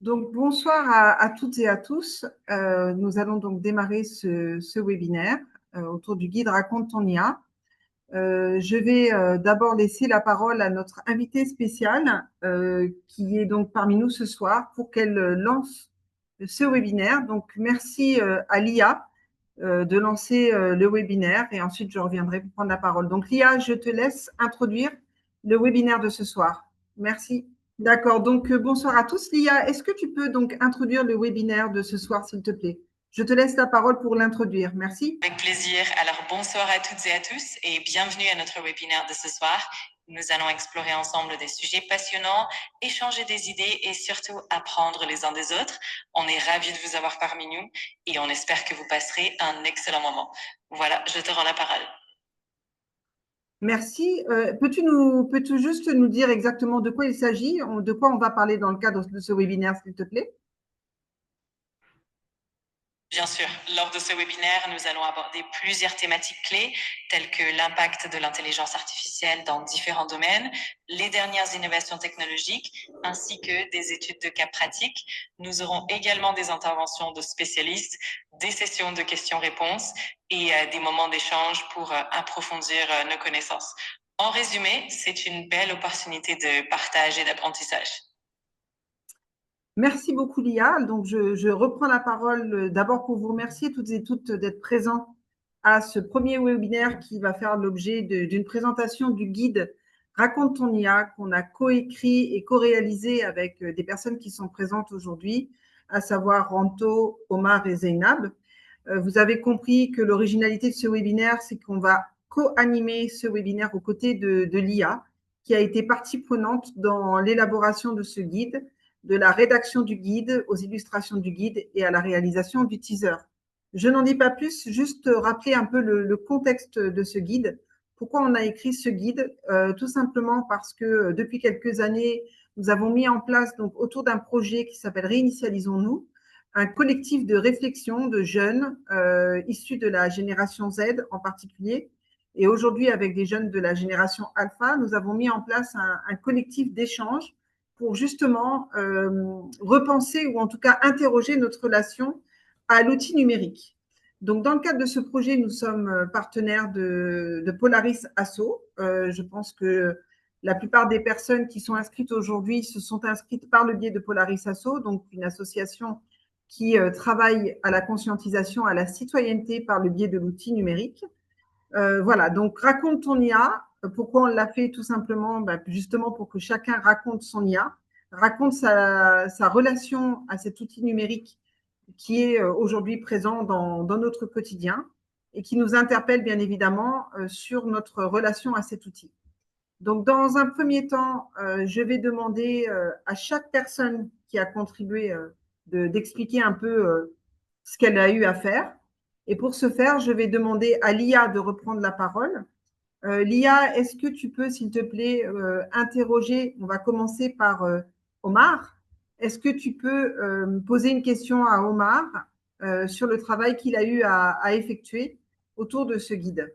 Donc, bonsoir à toutes et à tous. Nous allons donc démarrer ce webinaire autour du guide Raconte ton IA. Je vais d'abord laisser la parole à notre invitée spéciale qui est donc parmi nous ce soir pour qu'elle lance ce webinaire. Donc, merci à Lia de lancer le webinaire et ensuite je reviendrai pour prendre la parole. Donc, Lia, je te laisse introduire le webinaire de ce soir. Merci. D'accord, donc bonsoir à tous. Lia, est-ce que tu peux donc introduire le webinaire de ce soir, s'il te plaît? Je te laisse la parole pour l'introduire. Merci. Avec plaisir. Alors, bonsoir à toutes et à tous et bienvenue à notre webinaire de ce soir. Nous allons explorer ensemble des sujets passionnants, échanger des idées et surtout apprendre les uns des autres. On est ravis de vous avoir parmi nous et on espère que vous passerez un excellent moment. Voilà, je te rends la parole. Merci. Peux-tu juste nous dire exactement de quoi il s'agit, de quoi on va parler dans le cadre de ce webinaire, s'il te plaît? Bien sûr, lors de ce webinaire, nous allons aborder plusieurs thématiques clés, telles que l'impact de l'intelligence artificielle dans différents domaines, les dernières innovations technologiques, ainsi que des études de cas pratiques. Nous aurons également des interventions de spécialistes, des sessions de questions-réponses et des moments d'échange pour approfondir nos connaissances. En résumé, c'est une belle opportunité de partage et d'apprentissage. Merci beaucoup, Lia. Donc, je reprends la parole d'abord pour vous remercier toutes et toutes d'être présents à ce premier webinaire qui va faire l'objet d'une présentation du guide Raconte ton IA qu'on a coécrit et co-réalisé avec des personnes qui sont présentes aujourd'hui, à savoir Ranto, Omar et Zeynab. Vous avez compris que l'originalité de ce webinaire, c'est qu'on va co-animer ce webinaire aux côtés de l'IA, qui a été partie prenante dans l'élaboration de ce guide, de la rédaction du guide aux illustrations du guide et à la réalisation du teaser. Je n'en dis pas plus, juste rappeler un peu le contexte de ce guide. Pourquoi on a écrit ce guide? Tout simplement parce que depuis quelques années, nous avons mis en place donc autour d'un projet qui s'appelle Réinitialisons-nous, un collectif de réflexion de jeunes issus de la génération Z en particulier. Et aujourd'hui, avec des jeunes de la génération Alpha, nous avons mis en place un collectif d'échange pour justement repenser ou en tout cas interroger notre relation à l'outil numérique. Donc, dans le cadre de ce projet, nous sommes partenaires de Polaris Asso. Je pense que la plupart des personnes qui sont inscrites aujourd'hui se sont inscrites par le biais de Polaris Asso, donc une association qui travaille à la conscientisation, à la citoyenneté par le biais de l'outil numérique. Voilà, donc raconte ton IA. Pourquoi on l'a fait? Tout simplement, justement pour que chacun raconte son IA, raconte sa relation à cet outil numérique qui est aujourd'hui présent dans notre quotidien et qui nous interpelle bien évidemment sur notre relation à cet outil. Donc, dans un premier temps, je vais demander à chaque personne qui a contribué d'expliquer un peu ce qu'elle a eu à faire. Et pour ce faire, je vais demander à Lia de reprendre la parole. Lia, est-ce que tu peux, s'il te plaît, interroger, on va commencer par Omar. Est-ce que tu peux poser une question à Omar sur le travail qu'il a eu à effectuer autour de ce guide?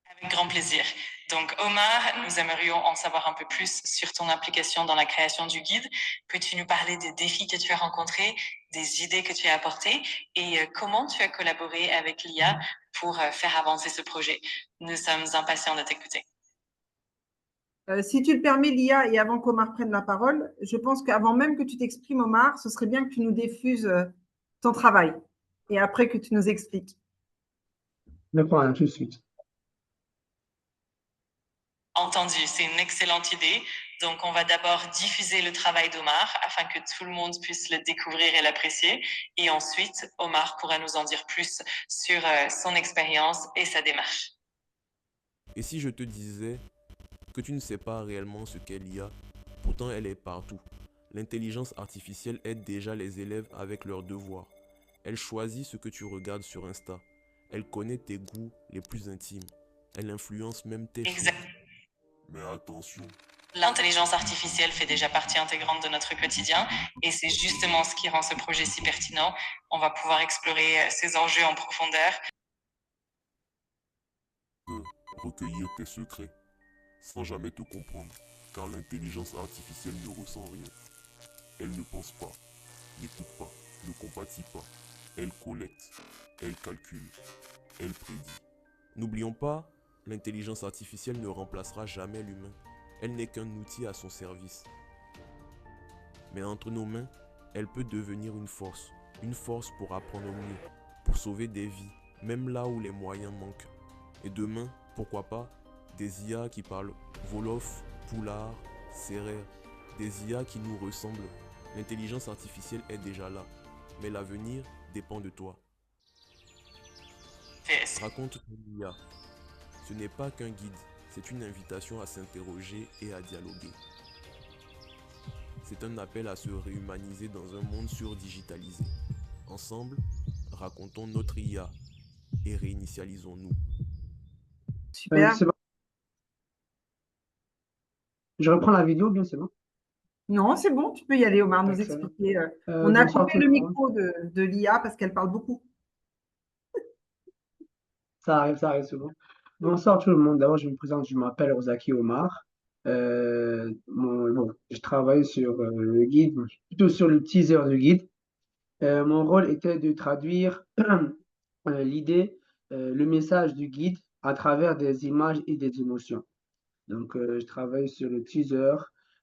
Avec grand plaisir. Donc Omar, nous aimerions en savoir un peu plus sur ton implication dans la création du guide. Peux-tu nous parler des défis que tu as rencontrés, des idées que tu as apportées et comment tu as collaboré avec l'IA pour faire avancer ce projet? Nous sommes impatients de t'écouter. Si tu le permets, Lia, et avant qu'Omar prenne la parole, je pense qu'avant même que tu t'exprimes, Omar, ce serait bien que tu nous diffuses ton travail et après que tu nous expliques. D'accord, tout de suite. Entendu, c'est une excellente idée. Donc, on va d'abord diffuser le travail d'Omar afin que tout le monde puisse le découvrir et l'apprécier. Et ensuite, Omar pourra nous en dire plus sur son expérience et sa démarche. Et si je te disais que tu ne sais pas réellement ce qu'est l'IA, pourtant elle est partout. L'intelligence artificielle aide déjà les élèves avec leurs devoirs. Elle choisit ce que tu regardes sur Insta. Elle connaît tes goûts les plus intimes. Elle influence même tes choix. Exact. Mais attention. L'intelligence artificielle fait déjà partie intégrante de notre quotidien et c'est justement ce qui rend ce projet si pertinent. On va pouvoir explorer ces enjeux en profondeur. De recueillir tes secrets sans jamais te comprendre. car l'intelligence artificielle ne ressent rien. Elle ne pense pas, n'écoute pas, ne compatit pas. Elle collecte, elle calcule, elle prédit. N'oublions pas, l'intelligence artificielle ne remplacera jamais l'humain. Elle n'est qu'un outil à son service. Mais entre nos mains, elle peut devenir une force pour apprendre mieux, pour sauver des vies, même là où les moyens manquent. Et demain, pourquoi pas, des IA qui parlent Wolof, Poulard, Serer, des IA qui nous ressemblent. L'intelligence artificielle est déjà là, mais l'avenir dépend de toi. Raconte ton IA. Ce n'est pas qu'un guide, c'est une invitation à s'interroger et à dialoguer. C'est un appel à se réhumaniser dans un monde surdigitalisé. Ensemble, racontons notre IA et réinitialisons-nous. Super. C'est bon. Je reprends la vidéo, bien c'est bon. Non, c'est bon, tu peux y aller, Omar, nous Excellent. expliquer. On a Bonsoir coupé tout le le monde. micro de l'IA parce qu'elle parle beaucoup. Ça arrive souvent. Bonsoir tout le monde. D'abord, je me présente, je m'appelle Ozaki Omar. Je travaille sur le guide, plutôt sur le teaser du guide. Mon rôle était de traduire l'idée, le message du guide à travers des images et des émotions. Donc, je travaille sur le teaser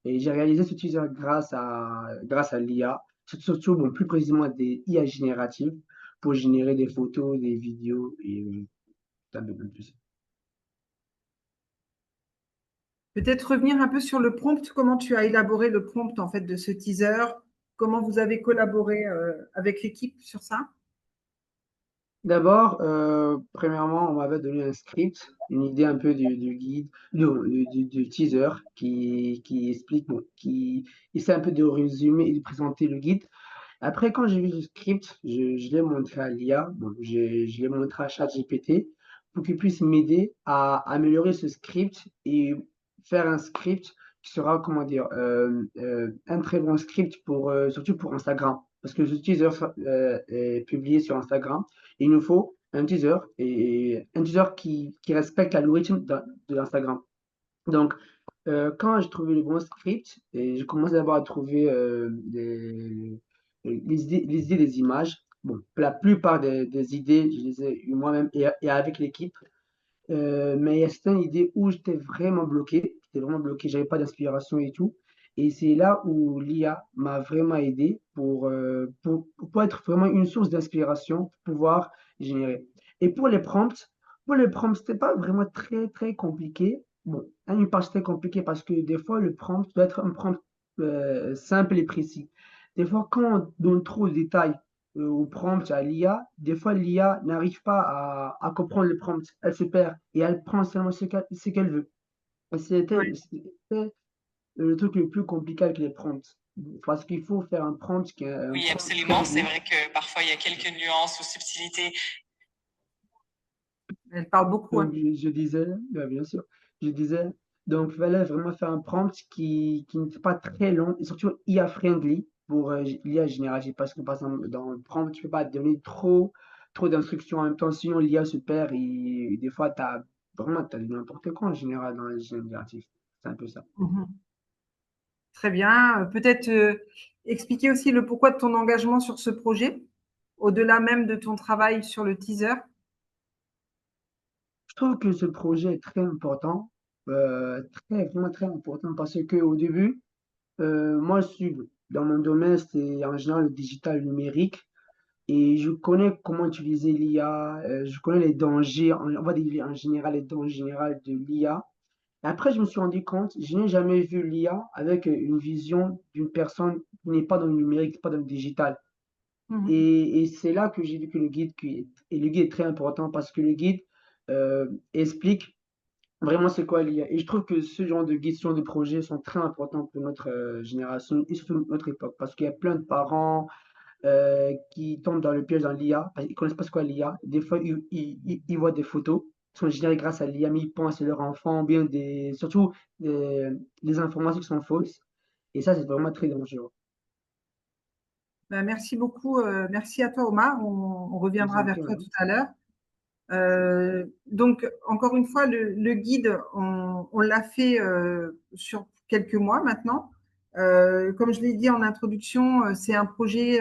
et j'ai réalisé ce teaser grâce à l'IA, surtout bon, plus précisément des IA génératives pour générer des photos, des vidéos et un peu plus. Peut-être revenir un peu sur le prompt, comment tu as élaboré le prompt en fait de ce teaser, comment vous avez collaboré avec l'équipe sur ça. D'abord, premièrement, on m'avait donné un script, une idée un peu du guide, du teaser qui explique, bon, qui essaie un peu de résumer et de présenter le guide. Après, quand j'ai vu ce script, je l'ai montré à l'IA, bon, je l'ai montré à ChatGPT pour qu'il puisse m'aider à améliorer ce script et faire un script qui sera, comment dire, un très bon script pour, surtout pour Instagram. Parce que ce teaser est publié sur Instagram. Il nous faut un teaser et un teaser qui respecte l'algorithme de l'Instagram. Donc, quand j'ai trouvé le bon script, et j'ai commencé d'abord à trouver les idées des images. Bon, la plupart des idées, je les ai eues moi-même et avec l'équipe. Mais il y a certaines idées où j'étais vraiment bloqué. J'étais vraiment bloqué, j'avais pas d'inspiration et tout. Et c'est là où l'IA m'a vraiment aidé pour être vraiment une source d'inspiration, pour pouvoir générer. Et pour les prompts, c'était pas vraiment très, très compliqué. Bon, une part, c'était compliqué parce que des fois, le prompt doit être un prompt simple et précis. Des fois, quand on donne trop de détails, au prompt à l'IA, des fois l'IA n'arrive pas à comprendre le prompt, elle se perd et elle prend seulement ce qu'elle veut. Et c'était le truc le plus compliqué avec les prompts. Parce qu'il faut faire un prompt qui est un Oui, prompt absolument. C'est friendly. vrai que parfois il y a quelques nuances ou subtilités. Elle parle beaucoup, Donc hein. je disais, bien sûr, je disais, donc il fallait vraiment faire un prompt qui n'était pas très long et surtout IA friendly pour l'IA générative. Parce que par exemple, dans le prompt, tu ne peux pas donner trop d'instructions en même temps, sinon l'IA se perd et des fois, t'as dit n'importe quoi en général dans les génératifs. C'est un peu ça. Mhm. Très bien. Peut-être expliquer aussi le pourquoi de ton engagement sur ce projet, au-delà même de ton travail sur le teaser. Je trouve que ce projet est très important, vraiment très important parce qu'au début, moi, je suis dans mon domaine, c'est en général le digital numérique. Et je connais comment utiliser l'IA, je connais les dangers, on va dire en général les dangers généraux de l'IA. Et après, je me suis rendu compte, je n'ai jamais vu l'IA avec une vision d'une personne qui n'est pas dans le numérique, pas dans le digital. Mhm. Et c'est là que j'ai vu que le guide est très important parce que le guide explique vraiment c'est quoi l'IA. Et je trouve que ce genre de guides, ce genre de projets sont très importants pour notre génération et surtout notre époque parce qu'il y a plein de parents qui tombent dans le piège dans l'IA, parce qu'ils ne connaissent pas ce qu'est l'IA. Des fois, ils voient des photos qui sont générées grâce à l'IA, mais ils pensent que c'est leur enfant, ou bien surtout des informations qui sont fausses. Et ça, c'est vraiment très dangereux. Ben, merci beaucoup. Merci à toi, Omar. On Je vous reviendra en vers prie, toi madame. tout à l'heure. Donc, encore une fois, le guide, on l'a fait sur quelques mois maintenant. Comme je l'ai dit en introduction, c'est un projet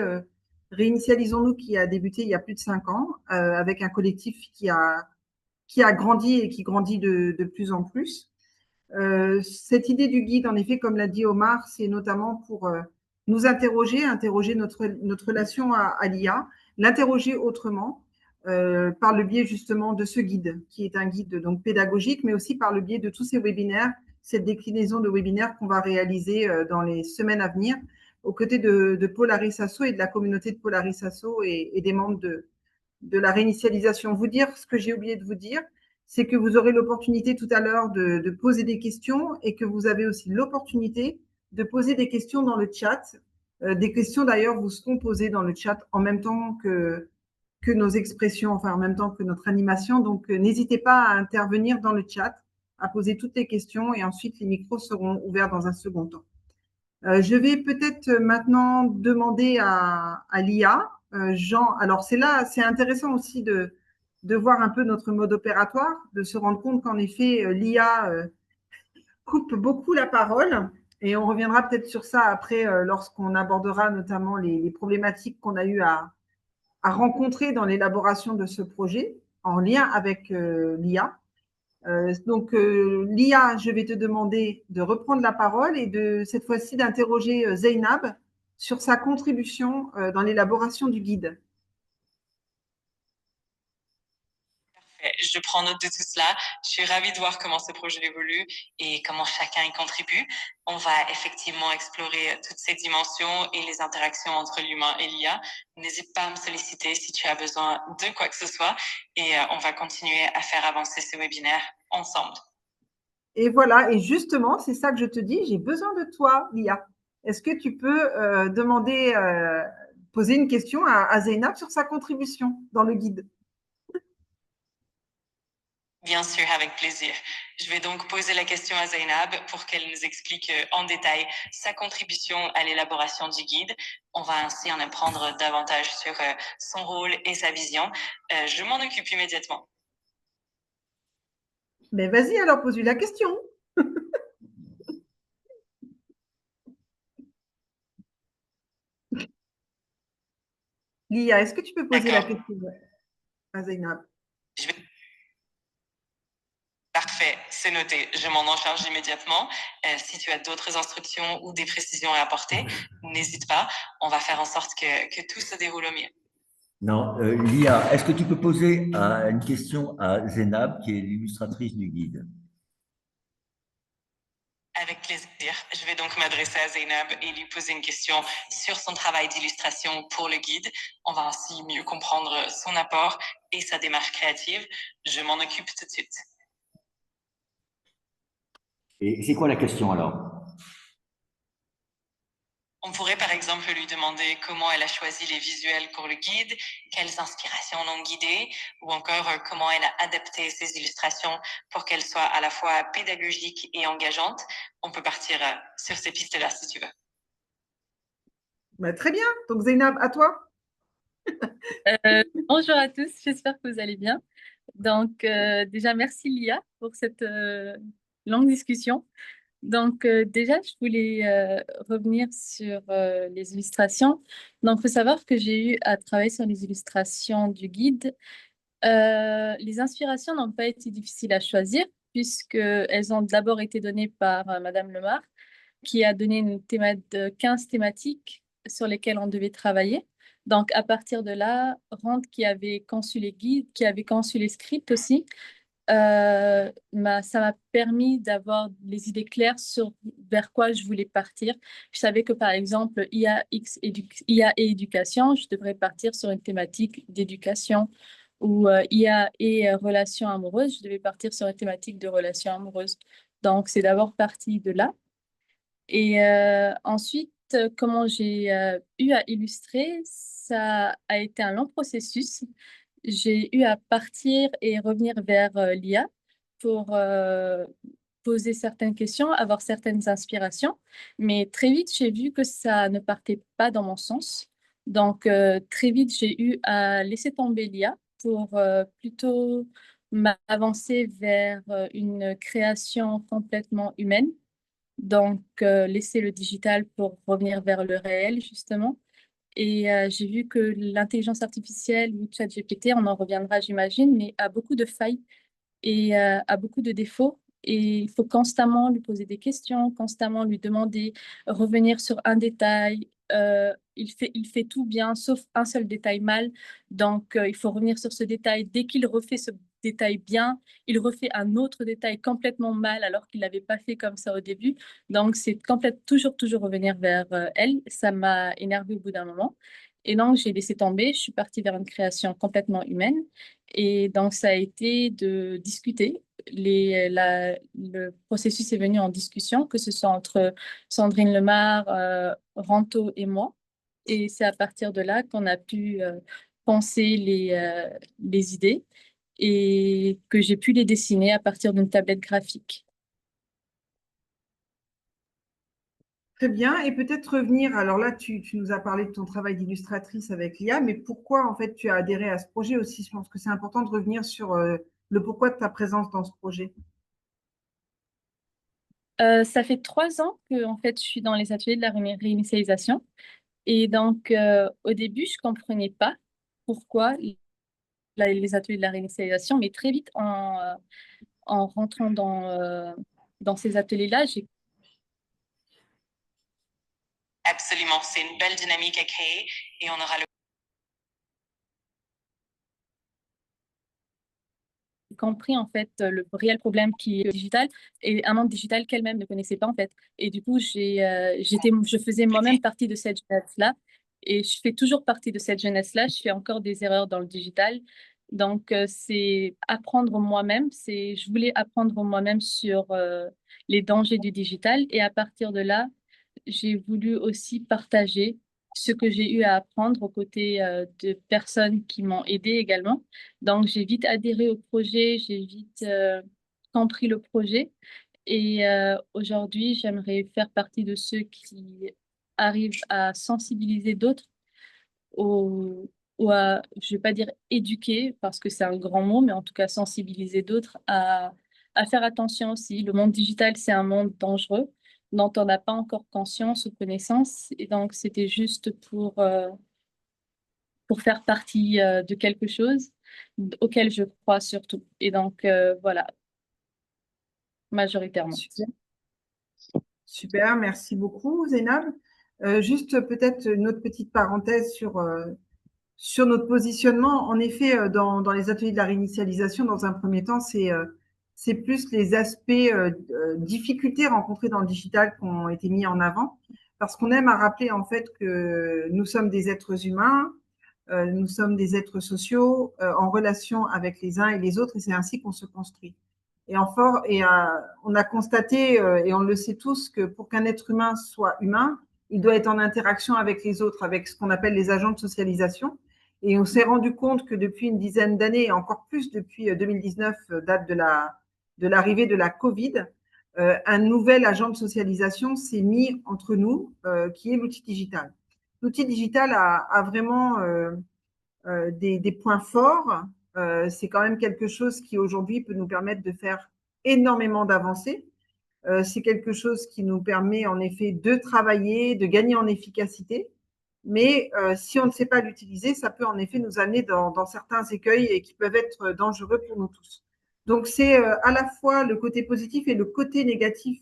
Réinitialisons-nous qui a débuté il y a plus de 5 ans avec un collectif qui a grandi et qui grandit de plus en plus. Cette idée du guide, en effet, comme l'a dit Omar, c'est notamment pour nous interroger notre relation à l'IA, l'interroger autrement, par le biais justement de ce guide, qui est un guide donc pédagogique, mais aussi par le biais de tous ces webinaires, cette déclinaison de webinaires qu'on va réaliser dans les semaines à venir, aux côtés de Polaris Asso et de la communauté de Polaris Asso et des membres de la réinitialisation. Vous dire ce que j'ai oublié de vous dire, c'est que vous aurez l'opportunité tout à l'heure de poser des questions et que vous avez aussi l'opportunité de poser des questions dans le chat. Des questions d'ailleurs vous seront posées dans le chat en même temps que nos expressions, enfin en même temps que notre animation. Donc n'hésitez pas à intervenir dans le chat, à poser toutes les questions et ensuite les micros seront ouverts dans un second temps. Je vais peut-être maintenant demander à l'IA. Jean, alors c'est intéressant aussi de voir un peu notre mode opératoire, de se rendre compte qu'en effet, l'IA coupe beaucoup la parole. Et on reviendra peut-être sur ça après, lorsqu'on abordera notamment les problématiques qu'on a eu à rencontrer dans l'élaboration de ce projet en lien avec l'IA. Donc, Lia, je vais te demander de reprendre la parole et cette fois-ci d'interroger Zeynab sur sa contribution dans l'élaboration du guide. Je prends note de tout cela. Je suis ravie de voir comment ce projet évolue et comment chacun y contribue. On va effectivement explorer toutes ces dimensions et les interactions entre l'humain et l'IA. N'hésite pas à me solliciter si tu as besoin de quoi que ce soit et on va continuer à faire avancer ce webinaire ensemble. Et voilà, et justement, c'est ça que je te dis, j'ai besoin de toi, Lia. Est-ce que tu peux poser une question à Zeynab sur sa contribution dans le guide? Bien sûr, avec plaisir. Je vais donc poser la question à Zeynab pour qu'elle nous explique en détail sa contribution à l'élaboration du guide. On va ainsi en apprendre davantage sur son rôle et sa vision. Je m'en occupe immédiatement. Mais vas-y, alors pose-lui la question. Lia, est-ce que tu peux poser la question à Zeynab? Parfait, c'est noté. Je m'en charge immédiatement. Si tu as d'autres instructions ou des précisions à apporter, n'hésite pas. On va faire en sorte que tout se déroule au mieux. Non, Lia, est-ce que tu peux poser une question à Zeynab, qui est l'illustratrice du guide? Avec plaisir. Je vais donc m'adresser à Zeynab et lui poser une question sur son travail d'illustration pour le guide. On va ainsi mieux comprendre son apport et sa démarche créative. Je m'en occupe tout de suite. Et c'est quoi la question alors? On pourrait par exemple lui demander comment elle a choisi les visuels pour le guide, quelles inspirations l'ont guidée, ou encore comment elle a adapté ses illustrations pour qu'elles soient à la fois pédagogiques et engageantes. On peut partir sur ces pistes-là si tu veux. Bah, très bien. Donc Zeynab, à toi. Bonjour à tous, j'espère que vous allez bien. Donc déjà, merci Lia pour cette longue discussion. Donc déjà, je voulais revenir sur les illustrations. Donc, il faut savoir que j'ai eu à travailler sur les illustrations du guide. Les inspirations n'ont pas été difficiles à choisir puisqu'elles ont d'abord été données par Madame Lemar, qui a donné une 15 thématiques sur lesquelles on devait travailler. Donc, à partir de là, Rand, qui avait conçu les guides, qui avait conçu les scripts aussi, ça m'a permis d'avoir les idées claires sur vers quoi je voulais partir. Je savais que, par exemple, IA et éducation, je devrais partir sur une thématique d'éducation, ou IA et relations amoureuses, je devais partir sur une thématique de relations amoureuses. Donc, c'est d'abord parti de là. Et ensuite, comment j'ai eu à illustrer, ça a été un long processus. J'ai eu à partir et revenir vers l'IA pour poser certaines questions, avoir certaines inspirations. Mais très vite, j'ai vu que ça ne partait pas dans mon sens. Donc, très vite, j'ai eu à laisser tomber l'IA pour plutôt m'avancer vers une création complètement humaine. Donc, laisser le digital pour revenir vers le réel, justement. Et j'ai vu que l'intelligence artificielle ou ChatGPT, on en reviendra, j'imagine, mais a beaucoup de failles et a beaucoup de défauts. Et il faut constamment lui poser des questions, constamment lui demander, revenir sur un détail. Il fait tout bien, sauf un seul détail mal. Donc, il faut revenir sur ce détail. Dès qu'il refait ce détail bien, il refait un autre détail complètement mal alors qu'il l'avait pas fait comme ça au début. Donc, c'est toujours revenir vers elle. Ça m'a énervée au bout d'un moment. Et donc, j'ai laissé tomber. Je suis partie vers une création complètement humaine. Et donc, ça a été de discuter. Le processus est venu en discussion, que ce soit entre Sandrine Lemar, Ranto et moi. Et c'est à partir de là qu'on a pu penser les idées et que j'ai pu les dessiner à partir d'une tablette graphique. Très bien. Et peut-être revenir, alors là, tu nous as parlé de ton travail d'illustratrice avec l'IA, mais pourquoi en fait tu as adhéré à ce projet aussi? Je pense que c'est important de revenir sur le pourquoi de ta présence dans ce projet. Ça fait 3 ans que en fait, je suis dans les ateliers de la réinitialisation. Et donc, au début, je comprenais pas pourquoi les ateliers de la réinitialisation, mais très vite, en rentrant dans ces ateliers-là, j'ai Absolument, c'est une belle dynamique à créer et on aura le compris en fait le réel problème qui est le digital et un monde digital qu'elle-même ne connaissait pas en fait. Et du coup, je faisais moi-même partie de cette jeunesse-là et je fais toujours partie de cette jeunesse-là. Je fais encore des erreurs dans le digital. Donc, c'est apprendre moi-même. Je voulais apprendre moi-même sur les dangers du digital et à partir de là, j'ai voulu aussi partager ce que j'ai eu à apprendre aux côtés de personnes qui m'ont aidé également. Donc, j'ai vite adhéré au projet, j'ai vite compris le projet. Et aujourd'hui, j'aimerais faire partie de ceux qui arrivent à sensibiliser d'autres ou à, je vais pas dire éduquer, parce que c'est un grand mot, mais en tout cas sensibiliser d'autres à faire attention aussi. Le monde digital, c'est un monde dangereux dont on n'a pas encore conscience ou connaissance. Et donc, c'était juste pour faire partie de quelque chose auquel je crois surtout. Et donc, voilà, majoritairement. Super, super, merci beaucoup, Zénab. Juste peut-être une autre petite parenthèse sur notre positionnement. En effet, dans les ateliers de la réinitialisation, dans un premier temps, c'est plus les aspects difficultés rencontrées dans le digital qui ont été mis en avant, parce qu'on aime à rappeler en fait que nous sommes des êtres humains, nous sommes des êtres sociaux en relation avec les uns et les autres, et c'est ainsi qu'on se construit. On a constaté, et on le sait tous, que pour qu'un être humain soit humain, il doit être en interaction avec les autres, avec ce qu'on appelle les agents de socialisation. Et on s'est rendu compte que depuis une dizaine d'années, et encore plus depuis 2019, date de l'arrivée de la Covid, un nouvel agent de socialisation s'est mis entre nous, qui est l'outil digital. L'outil digital a vraiment des points forts. C'est quand même quelque chose qui aujourd'hui peut nous permettre de faire énormément d'avancées. C'est quelque chose qui nous permet en effet de travailler, de gagner en efficacité. Mais si on ne sait pas l'utiliser, ça peut en effet nous amener dans certains écueils et qui peuvent être dangereux pour nous tous. Donc c'est à la fois le côté positif et le côté négatif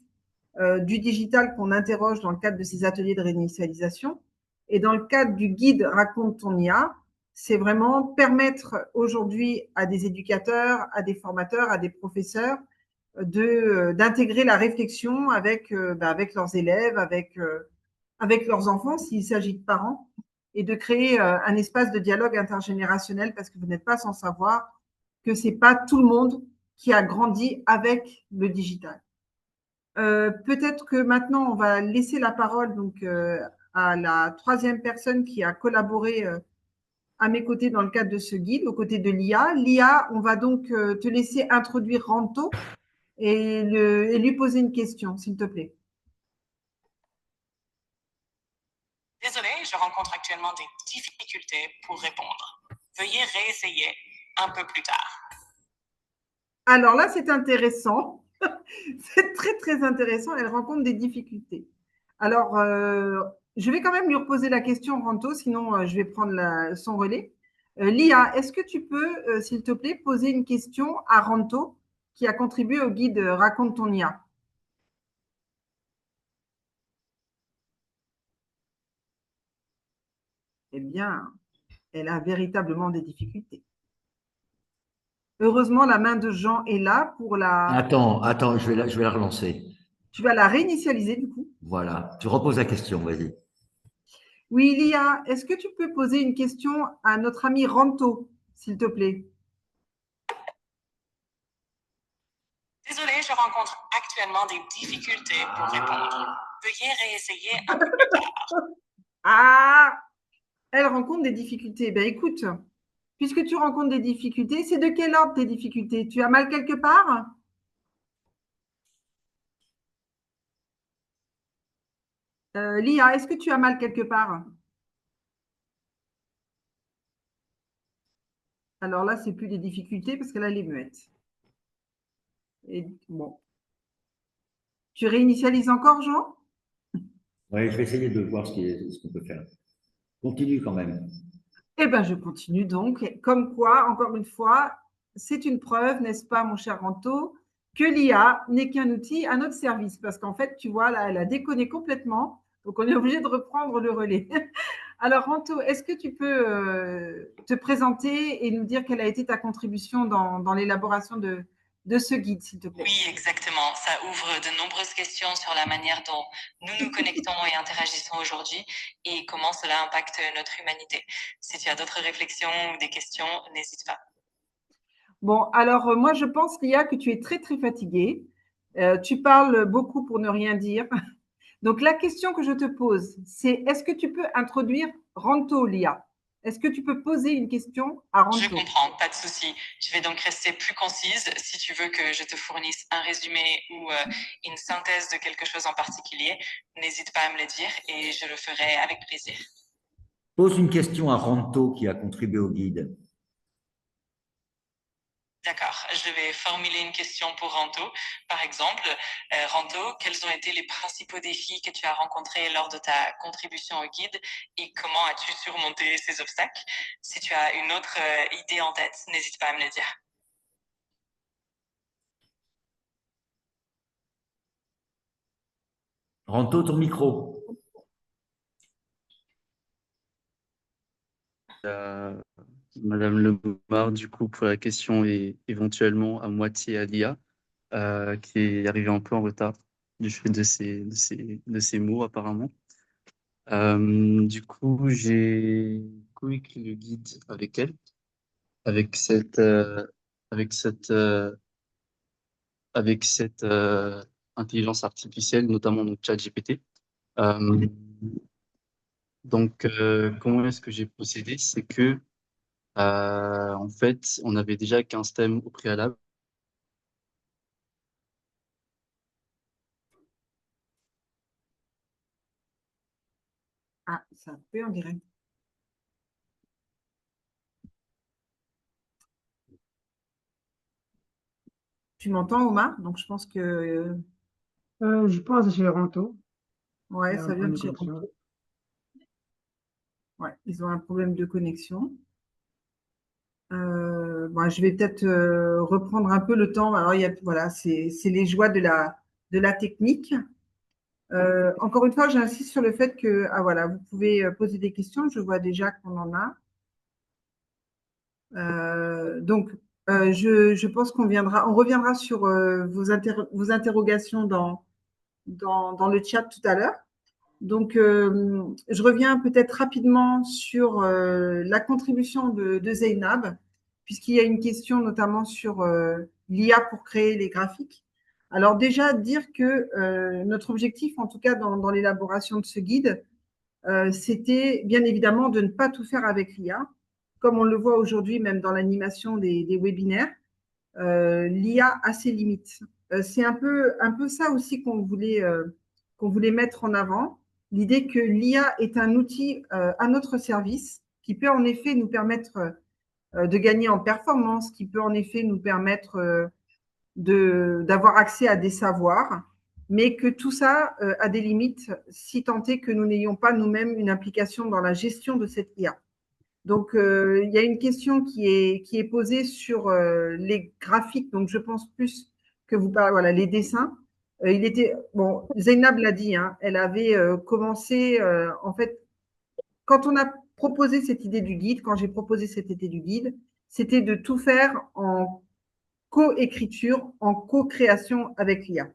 du digital qu'on interroge dans le cadre de ces ateliers de réinitialisation. Et dans le cadre du guide Raconte ton IA, c'est vraiment permettre aujourd'hui à des éducateurs, à des formateurs, à des professeurs d'intégrer la réflexion avec leurs élèves, avec leurs enfants, s'il s'agit de parents, et de créer un espace de dialogue intergénérationnel, parce que vous n'êtes pas sans savoir que ce n'est pas tout le monde qui a grandi avec le digital. Peut-être que maintenant, on va laisser la parole donc, à la troisième personne qui a collaboré à mes côtés dans le cadre de ce guide, aux côtés de l'IA. L'IA, on va donc te laisser introduire Ranto et lui poser une question, s'il te plaît. Désolée, je rencontre actuellement des difficultés pour répondre. Veuillez réessayer un peu plus tard. Alors là, c'est intéressant. C'est très, très intéressant. Elle rencontre des difficultés. Alors, je vais quand même lui reposer la question, Ranto, sinon je vais prendre son relais. Lia, est-ce que tu peux, s'il te plaît, poser une question à Ranto qui a contribué au guide Raconte ton IA? Eh bien, elle a véritablement des difficultés. Heureusement, la main de Jean est là pour la… Attends, je vais la relancer. Tu vas la réinitialiser du coup. Voilà, tu reposes la question, vas-y. Oui, Lia, est-ce que tu peux poser une question à notre ami Ranto, s'il te plaît? Désolée, je rencontre actuellement des difficultés pour répondre. Veuillez réessayer un peu plus tard. Ah, elle rencontre des difficultés. Ben écoute, puisque tu rencontres des difficultés, c'est de quel ordre tes difficultés? Tu as mal quelque part? Lia, est-ce que tu as mal quelque part? Alors là, c'est plus des difficultés parce qu'elle a les muettes. Et bon. Tu réinitialises encore, Jean? Oui, je vais essayer de voir ce qu'on peut faire. Continue quand même. Eh bien, je continue donc. Comme quoi, encore une fois, c'est une preuve, n'est-ce pas, mon cher Ranto, que l'IA n'est qu'un outil à notre service. Parce qu'en fait, tu vois, là, elle a déconné complètement. Donc, on est obligé de reprendre le relais. Alors, Ranto, est-ce que tu peux te présenter et nous dire quelle a été ta contribution dans l'élaboration de ce guide, s'il te plaît? Oui, exactement. Ça ouvre de nombreuses questions sur la manière dont nous nous connectons et interagissons aujourd'hui et comment cela impacte notre humanité. Si tu as d'autres réflexions ou des questions, n'hésite pas. Bon, alors moi, je pense, Lia, que tu es très, très fatiguée. Tu parles beaucoup pour ne rien dire. Donc, la question que je te pose, c'est est-ce que tu peux introduire Ranto, Lia? Est-ce que tu peux poser une question à Je Ranto? comprends, pas de souci. Je vais donc rester plus concise. Si tu veux que je te fournisse un résumé ou une synthèse de quelque chose en particulier, n'hésite pas à me le dire et je le ferai avec plaisir. Pose une question à Ranto qui a contribué au guide. D'accord, je vais formuler une question pour Ranto. Par exemple, Ranto, quels ont été les principaux défis que tu as rencontrés lors de ta contribution au guide et comment as-tu surmonté ces obstacles? Si tu as une autre idée en tête, n'hésite pas à me le dire. Ranto, ton micro. Madame Lemar, du coup, pour la question et éventuellement à moitié à Lia, qui est arrivée un peu en retard du fait de ses mots apparemment. Du coup, j'ai coécrit le guide avec elle, avec avec cette, euh, avec cette intelligence artificielle, notamment donc ChatGPT. Euh, comment est-ce que j'ai procédé? C'est que en fait, on avait déjà 15 thèmes au préalable. Ah, ça a coupé, on dirait. Tu m'entends, Omar? Donc, je pense que Je pense que c'est Ranto. Il y ouais, a un ça vient problème de de chez connexion. Ranto. Ouais, ils ont un problème de connexion. Bon, je vais peut-être reprendre un peu le temps. Alors, voilà, c'est les joies de la technique. Encore une fois, j'insiste sur le fait que ah, voilà, vous pouvez poser des questions. Je vois déjà qu'on en a. Donc, je pense on reviendra sur vos interrogations dans le chat tout à l'heure. Donc, je reviens peut-être rapidement sur la contribution de Zeynab, puisqu'il y a une question notamment sur l'IA pour créer les graphiques. Alors déjà, dire que notre objectif, en tout cas dans l'élaboration de ce guide, c'était bien évidemment de ne pas tout faire avec l'IA. Comme on le voit aujourd'hui, même dans l'animation des webinaires, l'IA a ses limites. C'est un peu ça aussi qu'on voulait mettre en avant, l'idée que l'IA est un outil à notre service qui peut en effet nous permettre de gagner en performance, qui peut en effet nous permettre d'avoir accès à des savoirs, mais que tout ça a des limites si tant est que nous n'ayons pas nous-mêmes une implication dans la gestion de cette IA. Donc, il y a une question qui est posée sur les graphiques, donc je pense plus que vous parlez, voilà, les dessins. Bon, Zainab l'a dit, hein, elle avait commencé, en fait, quand on a proposé cette idée du guide, quand j'ai proposé cette idée du guide, c'était de tout faire en co-écriture, en co-création avec l'IA.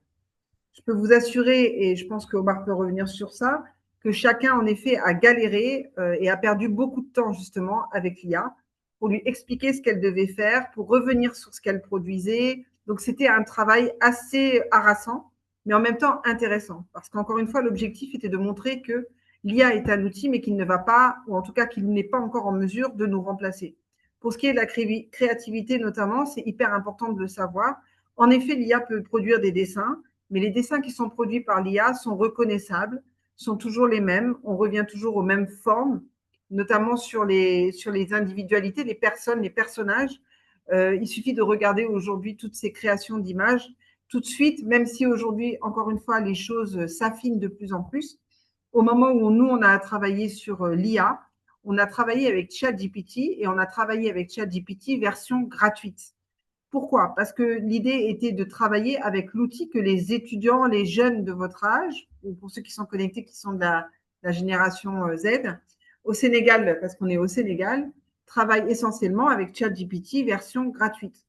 Je peux vous assurer, et je pense qu'Omar peut revenir sur ça, que chacun, en effet, a galéré et a perdu beaucoup de temps, justement, avec l'IA pour lui expliquer ce qu'elle devait faire, pour revenir sur ce qu'elle produisait. Donc, c'était un travail assez harassant, mais en même temps intéressant. Parce qu'encore une fois, l'objectif était de montrer que l'IA est un outil, mais qu'il ne va pas, ou en tout cas qu'il n'est pas encore en mesure de nous remplacer. Pour ce qui est de la créativité, notamment, c'est hyper important de le savoir. En effet, l'IA peut produire des dessins, mais les dessins qui sont produits par l'IA sont reconnaissables, sont toujours les mêmes, on revient toujours aux mêmes formes, notamment sur les individualités, les personnes, les personnages. Il suffit de regarder aujourd'hui toutes ces créations d'images. Tout de suite, même si aujourd'hui, encore une fois, les choses s'affinent de plus en plus, au moment où nous, on a travaillé sur l'IA, on a travaillé avec ChatGPT et on a travaillé avec ChatGPT version gratuite. Pourquoi? Parce que l'idée était de travailler avec l'outil que les étudiants, les jeunes de votre âge, ou pour ceux qui sont connectés, qui sont de la génération Z, au Sénégal, parce qu'on est au Sénégal, travaillent essentiellement avec ChatGPT version gratuite.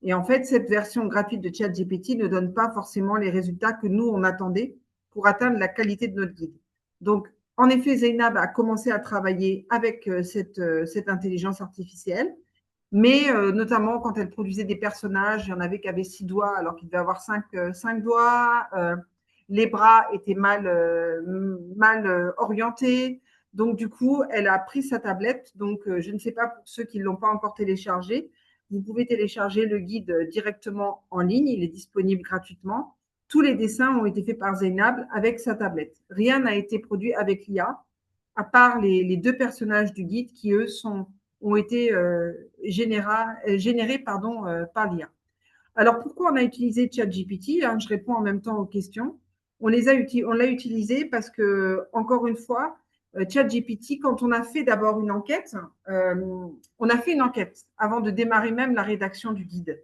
Et en fait, cette version gratuite de ChatGPT ne donne pas forcément les résultats que nous, on attendait pour atteindre la qualité de notre guide. Donc, en effet, Zainab a commencé à travailler avec cette intelligence artificielle, mais notamment quand elle produisait des personnages, il y en avait qui avaient 6 doigts alors qu'il devait avoir 5 doigts. Les bras étaient mal orientés. Donc, du coup, elle a pris sa tablette. Donc, je ne sais pas pour ceux qui ne l'ont pas encore téléchargé, vous pouvez télécharger le guide directement en ligne. Il est disponible gratuitement. Tous les dessins ont été faits par Zainab avec sa tablette. Rien n'a été produit avec l'IA, à part les 2 personnages du guide qui, eux, ont été générés par l'IA. Alors, pourquoi on a utilisé ChatGPT? Je réponds en même temps aux questions. On l'a utilisé parce que, encore une fois, ChatGPT, quand on a fait d'abord une enquête, on a fait une enquête avant de démarrer même la rédaction du guide.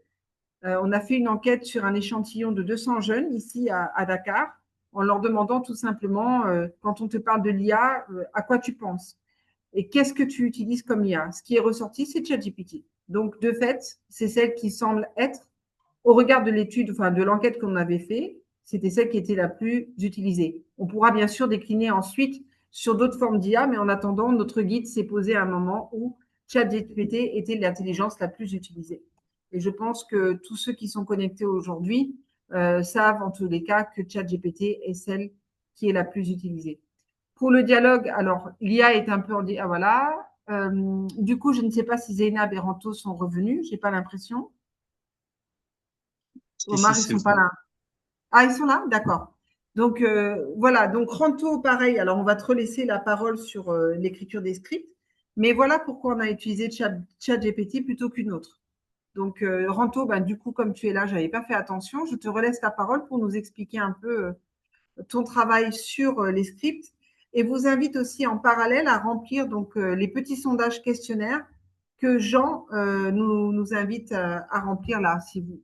On a fait une enquête sur un échantillon de 200 jeunes ici à Dakar, en leur demandant tout simplement, quand on te parle de l'IA, à quoi tu penses? Et qu'est-ce que tu utilises comme IA? Ce qui est ressorti, c'est ChatGPT. Donc, de fait, c'est celle qui semble être, au regard de l'étude, enfin de l'enquête qu'on avait fait, c'était celle qui était la plus utilisée. On pourra bien sûr décliner ensuite sur d'autres formes d'IA, mais en attendant, notre guide s'est posé à un moment où ChatGPT était l'intelligence la plus utilisée. Et je pense que tous ceux qui sont connectés aujourd'hui savent en tous les cas que ChatGPT est celle qui est la plus utilisée. Pour le dialogue, alors, l'IA est un peu en dit, ah voilà. Du coup, je ne sais pas si Zeynab et Ranto sont revenus, je n'ai pas l'impression. Omar, ils ne sont pas là. Ah, ils sont là? D'accord. Donc, voilà. Donc, Ranto, pareil. Alors, on va te relaisser la parole sur l'écriture des scripts. Mais voilà pourquoi on a utilisé ChatGPT plutôt qu'une autre. Donc, Ranto, ben, du coup, comme tu es là, je n'avais pas fait attention. Je te relaisse la parole pour nous expliquer un peu ton travail sur les scripts et vous invite aussi en parallèle à remplir donc, les petits sondages questionnaires que Jean nous invite à remplir là.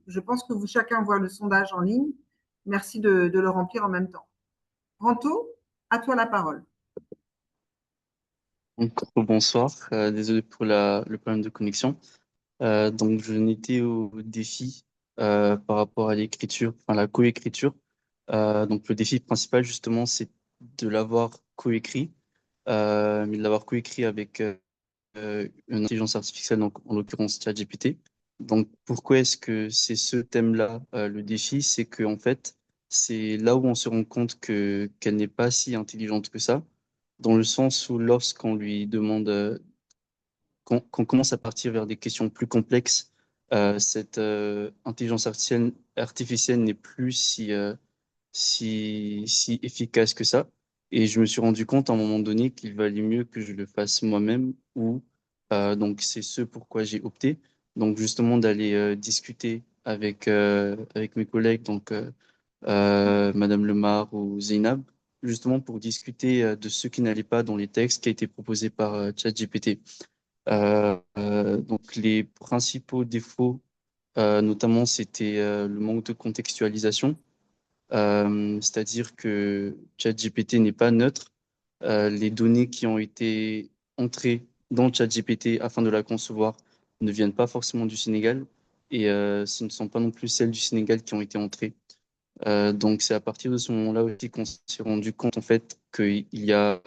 Je pense que chacun voit le sondage en ligne. Merci de le remplir en même temps. Ranto, à toi la parole. Donc, bonsoir, désolé pour le problème de connexion. Donc, je n'étais au défi par rapport à l'écriture, enfin la coécriture. Donc, le défi principal, justement, c'est de l'avoir coécrit, mais de l'avoir coécrit avec une intelligence artificielle, donc en l'occurrence ChatGPT. Donc, pourquoi est-ce que c'est ce thème-là, le défi? C'est que en fait, c'est là où on se rend compte qu'elle n'est pas si intelligente que ça, dans le sens où lorsqu'on lui demande, qu'on commence à partir vers des questions plus complexes, cette intelligence artificielle n'est plus si efficace que ça. Et je me suis rendu compte à un moment donné qu'il valait mieux que je le fasse moi-même ou donc c'est ce pourquoi j'ai opté. Donc justement d'aller discuter avec mes collègues, donc Madame Lemar ou Zeynab, justement pour discuter de ce qui n'allait pas dans les textes qui a été proposé par ChatGPT. Donc les principaux défauts, notamment, c'était le manque de contextualisation, c'est-à-dire que ChatGPT n'est pas neutre. Les données qui ont été entrées dans ChatGPT afin de la concevoir ne viennent pas forcément du Sénégal et ce ne sont pas non plus celles du Sénégal qui ont été entrées. Donc c'est à partir de ce moment-là aussi qu'on s'est rendu compte en fait il y a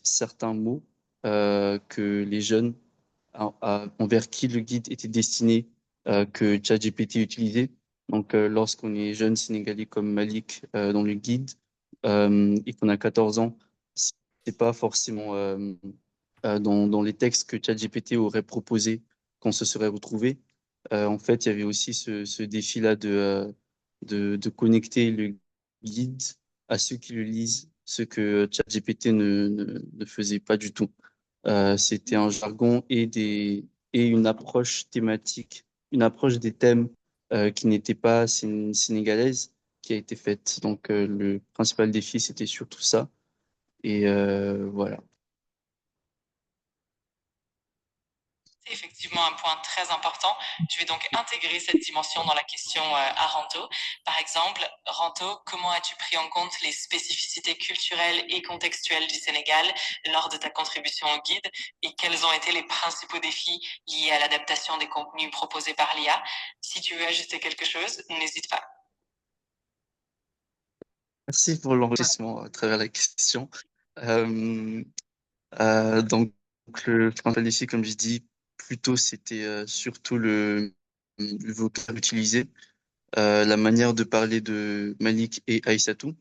certains mots que les jeunes envers qui le guide était destiné que ChatGPT utilisait. Donc lorsqu'on est jeune Sénégalais comme Malik dans le guide et qu'on a 14 ans, c'est pas forcément dans les textes que ChatGPT aurait proposé qu'on se serait retrouvé. En fait, il y avait aussi ce défi-là de connecter le guide à ceux qui le lisent, ce que ChatGPT ne faisait pas du tout. C'était un jargon et une approche thématique, une approche des thèmes qui n'était pas sénégalaise qui a été faite. Donc, le principal défi, c'était surtout ça. Et voilà. C'est effectivement un point très important. Je vais donc intégrer cette dimension dans la question à Ranto. Par exemple, Ranto, comment as-tu pris en compte les spécificités culturelles et contextuelles du Sénégal lors de ta contribution au guide et quels ont été les principaux défis liés à l'adaptation des contenus proposés par l'IA? Si tu veux ajouter quelque chose, n'hésite pas. Merci pour l'enrichissement à travers la question. Donc, le principal défi, comme je dis, plutôt, c'était surtout le vocable utilisé, la manière de parler de Malik et Aïssatou.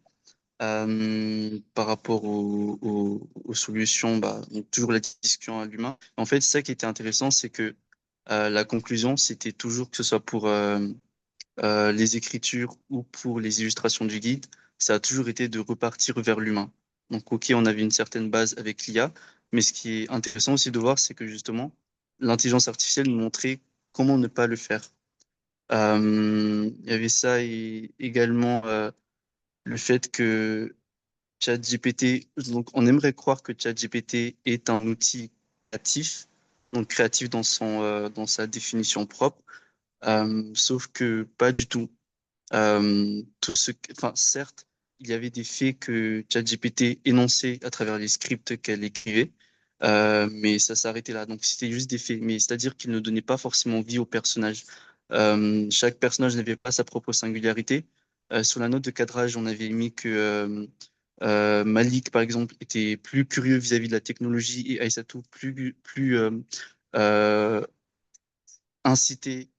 Par rapport aux solutions, bah, donc toujours la discussion à l'humain. En fait, ça qui était intéressant, c'est que la conclusion, c'était toujours que ce soit pour les écritures ou pour les illustrations du guide, ça a toujours été de repartir vers l'humain. Donc, OK, on avait une certaine base avec l'IA, mais ce qui est intéressant aussi de voir, c'est que justement, l'intelligence artificielle nous montrait comment ne pas le faire. Il y avait ça et également le fait que ChatGPT, donc on aimerait croire que ChatGPT est un outil créatif, donc créatif dans sa définition propre, sauf que pas du tout. Enfin, certes, il y avait des faits que ChatGPT énonçait à travers les scripts qu'elle écrivait, mais ça s'arrêtait là. Donc c'était juste des faits, mais c'est-à-dire qu'il ne donnait pas forcément vie au personnage. Chaque personnage n'avait pas sa propre singularité. Sur la note de cadrage, on avait mis que Malik, par exemple, était plus curieux vis-à-vis de la technologie et Aïssatou plus euh, incité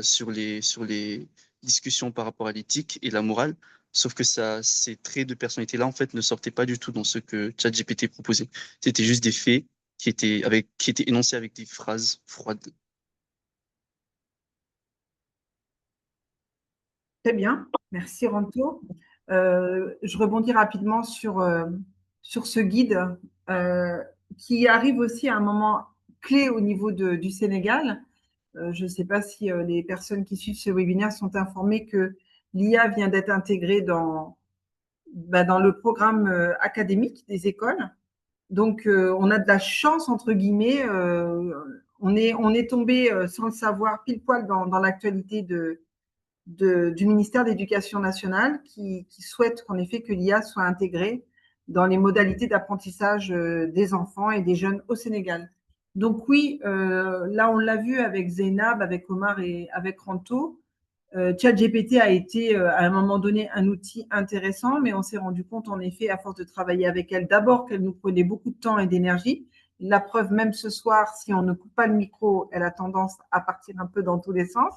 sur les discussions par rapport à l'éthique et la morale. Sauf que ces traits de personnalité-là, en fait, ne sortaient pas du tout dans ce que ChatGPT proposait. C'était juste des faits qui étaient énoncés avec des phrases froides. Très bien, merci Ranto. Je rebondis rapidement sur ce guide qui arrive aussi à un moment clé au niveau du Sénégal. Je ne sais pas si les personnes qui suivent ce webinaire sont informées que l'IA vient d'être intégrée dans le programme académique des écoles. Donc, on a de la chance, entre guillemets. On est tombé, sans le savoir, pile poil dans l'actualité du ministère de l'Éducation nationale qui souhaite qu'en effet que l'IA soit intégrée dans les modalités d'apprentissage des enfants et des jeunes au Sénégal. Donc oui, là on l'a vu avec Zeynab, avec Omar et avec Ranto. ChatGPT a été à un moment donné un outil intéressant, mais on s'est rendu compte en effet à force de travailler avec elle, d'abord qu'elle nous prenait beaucoup de temps et d'énergie. La preuve, même ce soir, si on ne coupe pas le micro, elle a tendance à partir un peu dans tous les sens.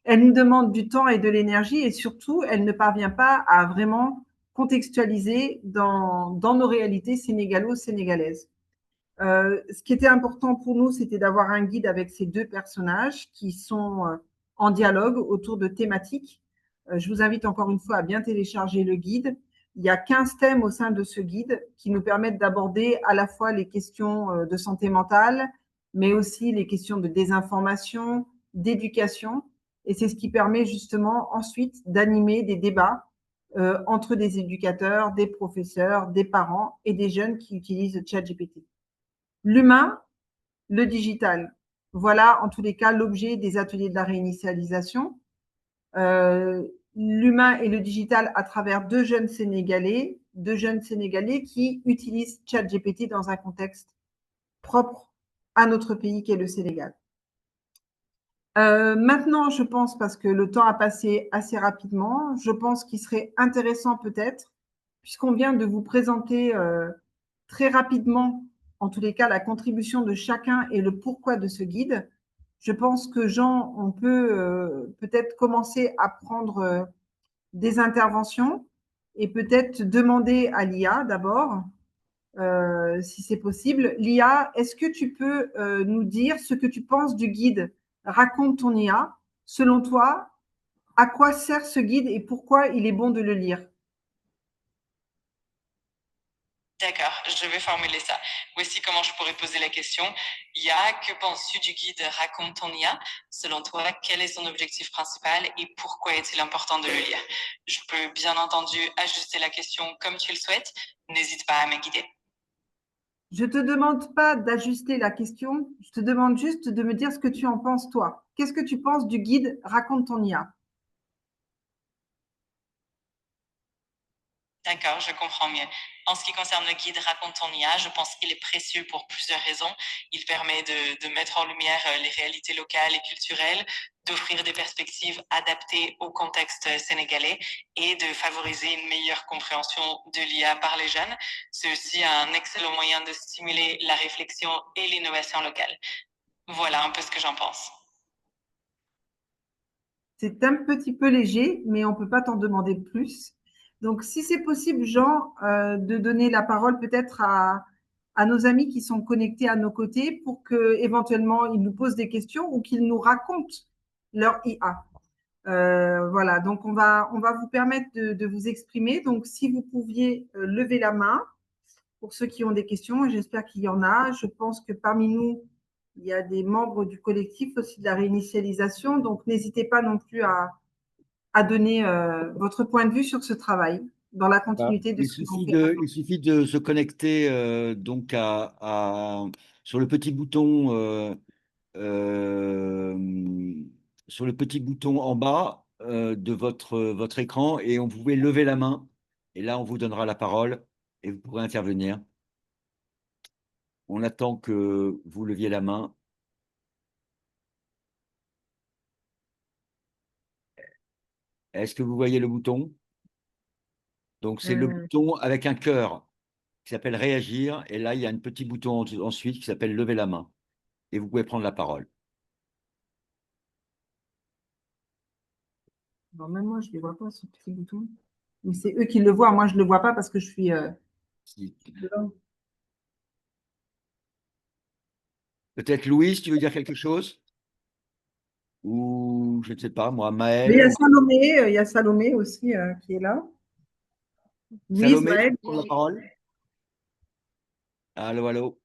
Elle nous demande du temps et de l'énergie et surtout, elle ne parvient pas à vraiment contextualiser dans nos réalités sénégalo-sénégalaises. Ce qui était important pour nous, c'était d'avoir un guide avec ces deux personnages qui sont en dialogue autour de thématiques. Je vous invite encore une fois à bien télécharger le guide. Il y a 15 thèmes au sein de ce guide qui nous permettent d'aborder à la fois les questions de santé mentale, mais aussi les questions de désinformation, d'éducation. Et c'est ce qui permet justement ensuite d'animer des débats entre des éducateurs, des professeurs, des parents et des jeunes qui utilisent ChatGPT. L'humain, le digital. Voilà en tous les cas l'objet des ateliers de la réinitialisation. L'humain et le digital à travers deux jeunes Sénégalais qui utilisent ChatGPT dans un contexte propre à notre pays qui est le Sénégal. Maintenant, je pense, parce que le temps a passé assez rapidement, je pense qu'il serait intéressant peut-être, puisqu'on vient de vous présenter très rapidement, en tous les cas, la contribution de chacun et le pourquoi de ce guide. Je pense que Jean, on peut peut-être commencer à prendre des interventions et peut-être demander à l'IA d'abord, si c'est possible. L'IA, est-ce que tu peux nous dire ce que tu penses du guide Raconte ton IA. Selon toi, à quoi sert ce guide et pourquoi il est bon de le lire? D'accord, je vais formuler ça. Voici comment je pourrais poser la question. IA, que penses-tu du guide Raconte ton IA? Selon toi, quel est son objectif principal et pourquoi est-il important de le lire? Je peux bien entendu ajuster la question comme tu le souhaites. N'hésite pas à me guider. Je ne te demande pas d'ajuster la question, je te demande juste de me dire ce que tu en penses, toi. Qu'est-ce que tu penses du guide Raconte ton IA? D'accord, je comprends mieux. En ce qui concerne le guide Raconte ton IA, je pense qu'il est précieux pour plusieurs raisons. Il permet de mettre en lumière les réalités locales et culturelles, d'offrir des perspectives adaptées au contexte sénégalais et de favoriser une meilleure compréhension de l'IA par les jeunes. C'est aussi un excellent moyen de stimuler la réflexion et l'innovation locale. Voilà un peu ce que j'en pense. C'est un petit peu léger, mais on ne peut pas t'en demander plus. Donc, si c'est possible, Jean, de donner la parole peut-être à nos amis qui sont connectés à nos côtés pour qu'éventuellement ils nous posent des questions ou qu'ils nous racontent leur IA. Voilà, donc on va vous permettre de vous exprimer. Donc, si vous pouviez lever la main pour ceux qui ont des questions, j'espère qu'il y en a. Je pense que parmi nous, il y a des membres du collectif aussi de la réinitialisation. Donc, n'hésitez pas non plus à donner votre point de vue sur ce travail dans la continuité de ce que vous faites. Il suffit de se connecter donc sur le petit bouton sur le petit bouton en bas de votre écran et on pouvait lever la main et là on vous donnera la parole et vous pourrez intervenir. On attend que vous leviez la main. Est-ce que vous voyez le bouton? Donc c'est le bouton avec un cœur qui s'appelle réagir et là il y a un petit bouton ensuite qui s'appelle lever la main et vous pouvez prendre la parole. Alors, même moi, je ne les vois pas, ce petit bouton. Mais c'est eux qui le voient. Moi, je ne le vois pas parce que je suis dedans. Peut-être Louise, tu veux dire quelque chose? Ou je ne sais pas, moi, Mais il y Maël. Il y a Salomé aussi qui est là. Oui, Salomé, tu Ismaël. prends la parole? Allô, allô.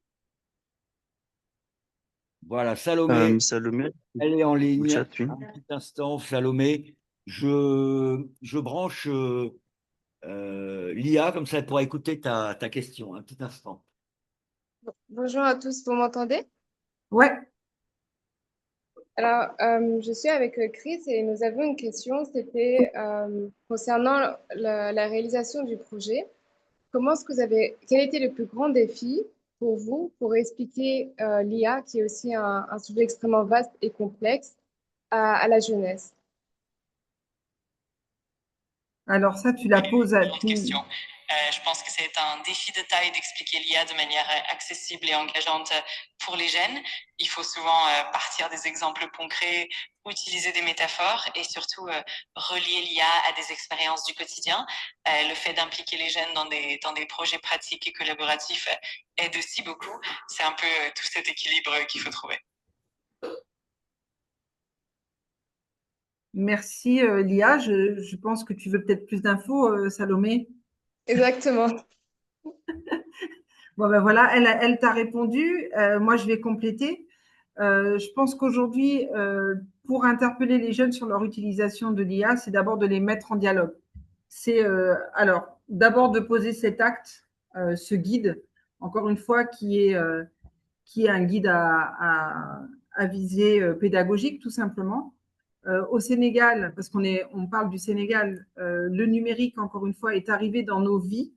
Voilà, Salomé, Salomé, elle est en au ligne. chat, oui. Un petit instant, Salomé. Je branche l'IA, comme ça elle pourra écouter ta question. Un petit instant. Bonjour à tous, vous m'entendez? Ouais. Alors, je suis avec Chris et nous avons une question, c'était concernant la réalisation du projet. Comment est-ce que quel était le plus grand défi pour vous pour expliquer l'IA, qui est aussi un sujet extrêmement vaste et complexe, à la jeunesse? Alors ça, tu la poses à Excellente question. Je pense que c'est un défi de taille d'expliquer l'IA de manière accessible et engageante pour les jeunes. Il faut souvent partir des exemples concrets, utiliser des métaphores et surtout relier l'IA à des expériences du quotidien. Le fait d'impliquer les jeunes dans des projets pratiques et collaboratifs aide aussi beaucoup. C'est un peu tout cet équilibre qu'il faut trouver. Merci, Lia. Je pense que tu veux peut-être plus d'infos, Salomé. Exactement. Bon, ben voilà, elle t'a répondu. Moi, je vais compléter. Je pense qu'aujourd'hui, pour interpeller les jeunes sur leur utilisation de l'IA, c'est d'abord de les mettre en dialogue. C'est alors d'abord de poser cet acte, ce guide, encore une fois, qui est un guide à visée pédagogique, tout simplement. Au Sénégal, parce on parle du Sénégal, le numérique, encore une fois, est arrivé dans nos vies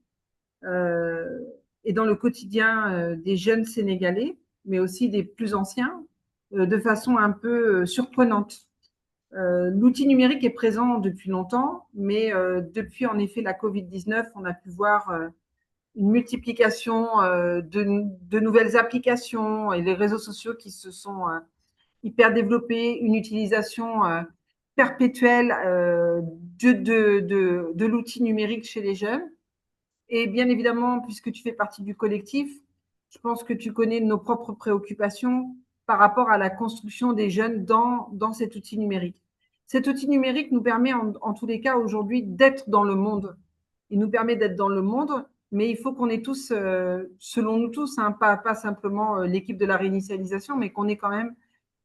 et dans le quotidien des jeunes Sénégalais, mais aussi des plus anciens, de façon un peu surprenante. L'outil numérique est présent depuis longtemps, mais depuis en effet la Covid-19, on a pu voir une multiplication de nouvelles applications et les réseaux sociaux qui se sont hyper développés, une utilisation perpétuelle de l'outil numérique chez les jeunes. Et bien évidemment, puisque tu fais partie du collectif, je pense que tu connais nos propres préoccupations par rapport à la construction des jeunes dans cet outil numérique. Cet outil numérique nous permet en tous les cas aujourd'hui d'être dans le monde. Il nous permet d'être dans le monde, mais il faut qu'on ait tous, selon nous tous, hein, pas simplement l'équipe de la réinitialisation, mais qu'on ait quand même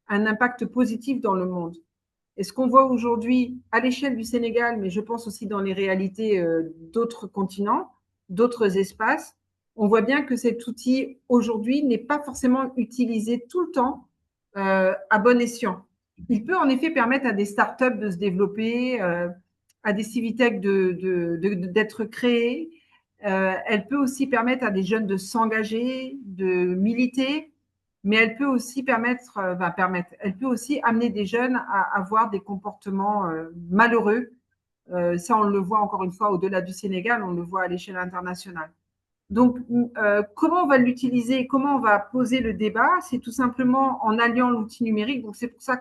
un impact positif dans le monde. Et ce qu'on voit aujourd'hui à l'échelle du Sénégal, mais je pense aussi dans les réalités d'autres continents, d'autres espaces, on voit bien que cet outil aujourd'hui n'est pas forcément utilisé tout le temps à bon escient. Il peut en effet permettre à des startups de se développer, à des civitech d'être créées. Elle peut aussi permettre à des jeunes de s'engager, de militer, mais elle peut aussi elle peut aussi amener des jeunes à avoir des comportements malheureux. Ça, on le voit encore une fois au-delà du Sénégal, on le voit à l'échelle internationale. Donc, comment on va l'utiliser, comment on va poser le débat, c'est tout simplement en alliant l'outil numérique. Donc, c'est pour ça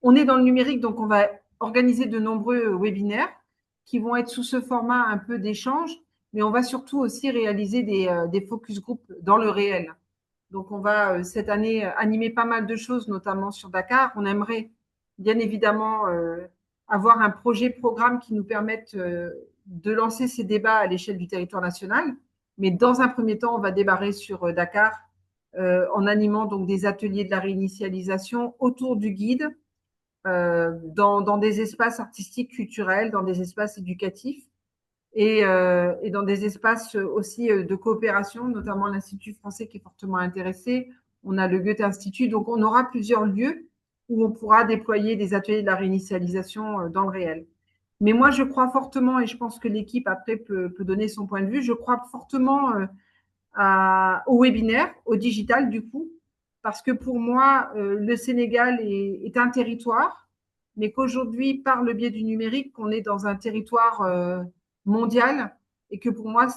on est dans le numérique, donc on va organiser de nombreux webinaires qui vont être sous ce format un peu d'échange, mais on va surtout aussi réaliser des focus group dans le réel. Donc, on va cette année animer pas mal de choses, notamment sur Dakar. On aimerait bien évidemment avoir un programme qui nous permette de lancer ces débats à l'échelle du territoire national. Mais dans un premier temps, on va démarrer sur Dakar en animant donc des ateliers de la réinitialisation autour du guide, dans des espaces artistiques, culturels, dans des espaces éducatifs et dans des espaces aussi de coopération, notamment l'Institut français qui est fortement intéressé. On a le Goethe Institut, donc on aura plusieurs lieux où on pourra déployer des ateliers de la réinitialisation dans le réel. Mais moi, je crois fortement, et je pense que l'équipe après peut donner son point de vue, je crois fortement au webinaire, au digital du coup, parce que pour moi, le Sénégal est un territoire, mais qu'aujourd'hui, par le biais du numérique, on est dans un territoire mondial et que pour moi,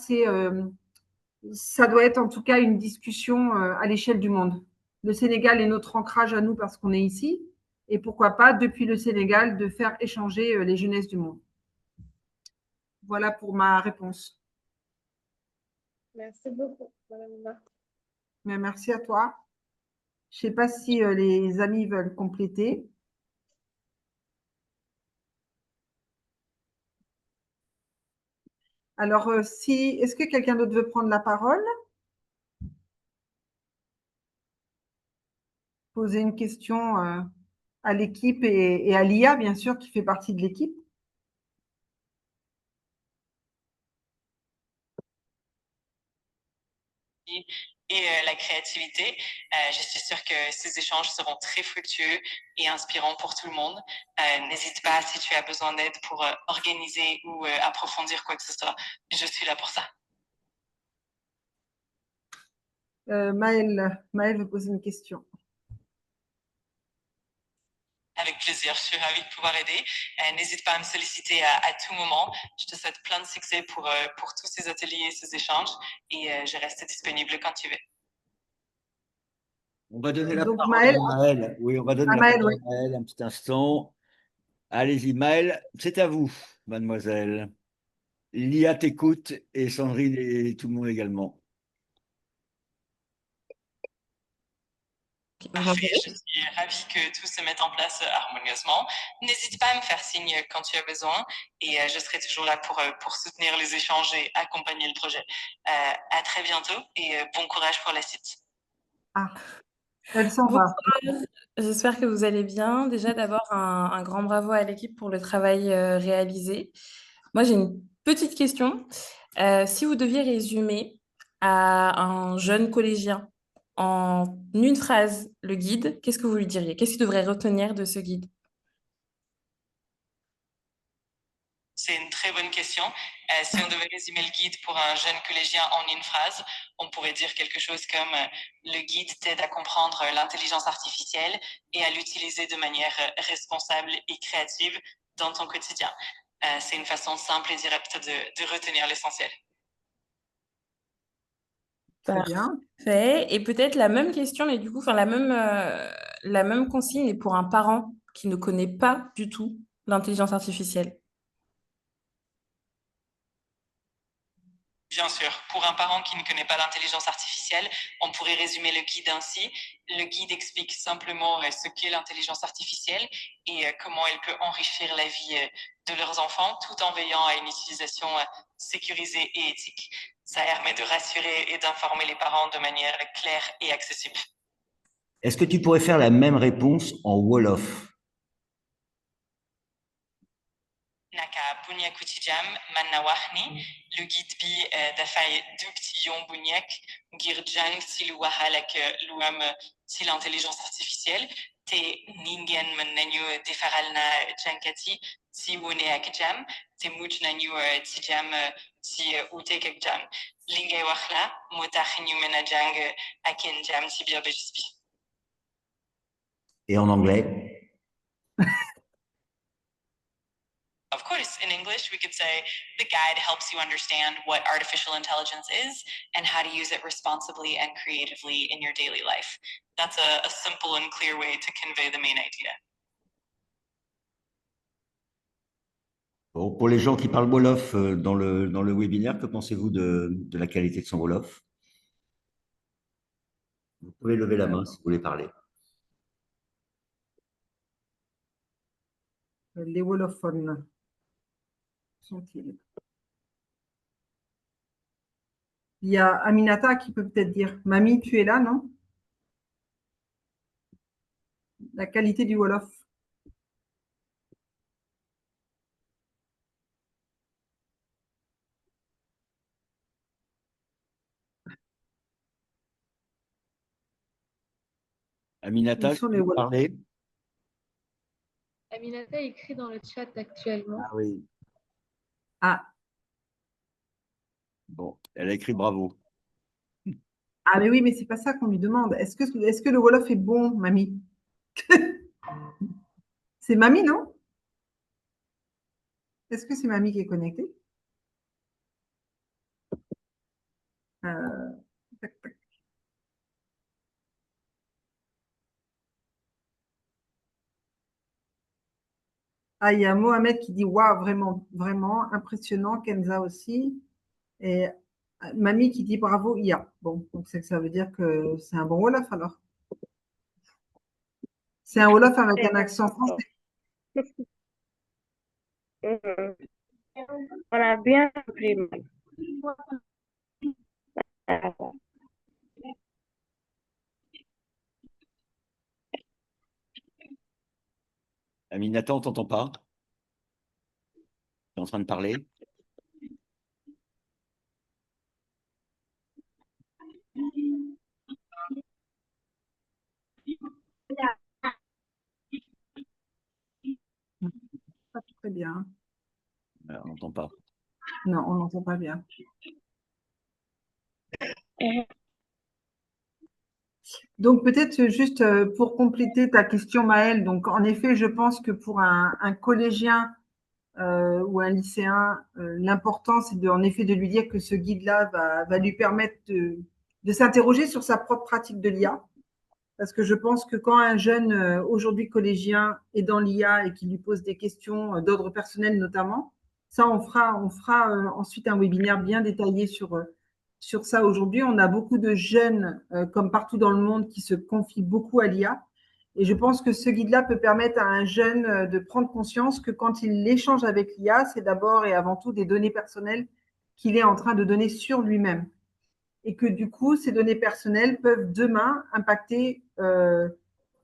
ça doit être en tout cas une discussion à l'échelle du monde. Le Sénégal est notre ancrage à nous parce qu'on est ici, et pourquoi pas, depuis le Sénégal, de faire échanger les jeunesses du monde. Voilà pour ma réponse. Merci beaucoup, Madame Marc. Mais merci à toi. Je ne sais pas si les amis veulent compléter. Alors, est-ce que quelqu'un d'autre veut prendre la parole? Poser une question à l'équipe et à l'IA, bien sûr, qui fait partie de l'équipe. Et la créativité. Je suis sûre que ces échanges seront très fructueux et inspirants pour tout le monde. N'hésite pas si tu as besoin d'aide pour organiser ou approfondir quoi que ce soit. Je suis là pour ça. Maëlle veut poser une question. Avec plaisir, je suis ravie de pouvoir aider. N'hésite pas à me solliciter à tout moment. Je te souhaite plein de succès pour tous ces ateliers et ces échanges et je reste disponible quand tu veux. On va donner la Donc, parole Maëlle, à Maëlle. Oui, on va donner la Maëlle, parole oui. à Maëlle un petit instant. Allez-y, Maëlle, c'est à vous, mademoiselle. Lia t'écoute et Sandrine et tout le monde également. Parfait, je suis ravie que tout se mette en place harmonieusement. N'hésite pas à me faire signe quand tu as besoin et je serai toujours là pour soutenir les échanges et accompagner le projet. À très bientôt et bon courage pour la suite. Ah, Elle s'en va. Bonsoir, j'espère que vous allez bien. Déjà, d'abord, un grand bravo à l'équipe pour le travail réalisé. Moi, j'ai une petite question. Si vous deviez résumer à un jeune collégien en une phrase le guide, qu'est-ce que vous lui diriez? Qu'est-ce qu'il devrait retenir de ce guide? C'est une très bonne question. Si on devait résumer le guide pour un jeune collégien en une phrase, on pourrait dire quelque chose comme le guide t'aide à comprendre l'intelligence artificielle et à l'utiliser de manière responsable et créative dans ton quotidien. C'est une façon simple et directe de retenir l'essentiel. Très bien. Parfait. Et peut-être la même question, mais du coup, enfin, la même consigne, mais pour un parent qui ne connaît pas du tout l'intelligence artificielle. Bien sûr, pour un parent qui ne connaît pas l'intelligence artificielle, on pourrait résumer le guide ainsi. Le guide explique simplement ce qu'est l'intelligence artificielle et comment elle peut enrichir la vie de leurs enfants tout en veillant à une utilisation sécurisée et éthique. Ça permet de rassurer et d'informer les parents de manière claire et accessible. Est-ce que tu pourrais faire la même réponse en Wolof? Naka bunyak kutijam manawahni, le guide bi dafay dubtiyon bunyak, girjang siluwahalak luam si l'intelligence artificielle, te ningen menanyu defaralna jankati, si wuneak jam, te mujnanyu tijam si utek jam. Lingay wahla, motachinyu menajang aken jam si birbejisbi. Et en anglais? Of course, in English, we could say the guide helps you understand what artificial intelligence is and how to use it responsibly and creatively in your daily life. That's a simple and clear way to convey the main idea. Bon, pour les gens qui parlent Wolof dans le webinaire, que pensez-vous de la qualité de son Wolof? Vous pouvez lever la main si vous voulez parler. Les wolophones sont-ils? Il y a Aminata qui peut peut-être dire, Mamie, tu es là, non? La qualité du Wolof. Aminata, Ils sont tu les veux Wolof. parler? Aminata écrit dans le chat actuellement. Ah oui. Ah. Bon, elle a écrit bravo. Ah, mais oui, mais c'est pas ça qu'on lui demande. Est-ce que le Wolof est bon, Mamie? C'est Mamie, non? Est-ce que c'est Mamie qui est connectée? Tac, tac. Ah, il y a Mohamed qui dit waouh, vraiment, vraiment impressionnant. Kenza aussi. Et Mamie qui dit bravo, IA. Bon, donc ça veut dire que c'est un bon Wolof alors. C'est un Wolof avec un accent français. On a bien compris. Aminata, on t'entend pas? Tu es en train de parler? Pas très bien. On n'entend pas. Non, on n'entend pas bien. Donc peut-être juste pour compléter ta question, Maëlle, donc en effet, je pense que pour un collégien ou un lycéen, l'important, c'est en effet de lui dire que ce guide-là va lui permettre de s'interroger sur sa propre pratique de l'IA. Parce que je pense que quand un jeune, aujourd'hui collégien, est dans l'IA et qu'il lui pose des questions d'ordre personnel notamment, ça, on fera ensuite un webinaire bien détaillé sur ça. Aujourd'hui, on a beaucoup de jeunes, comme partout dans le monde, qui se confient beaucoup à l'IA. Et je pense que ce guide-là peut permettre à un jeune de prendre conscience que quand il échange avec l'IA, c'est d'abord et avant tout des données personnelles qu'il est en train de donner sur lui-même. et que du coup, ces données personnelles peuvent demain impacter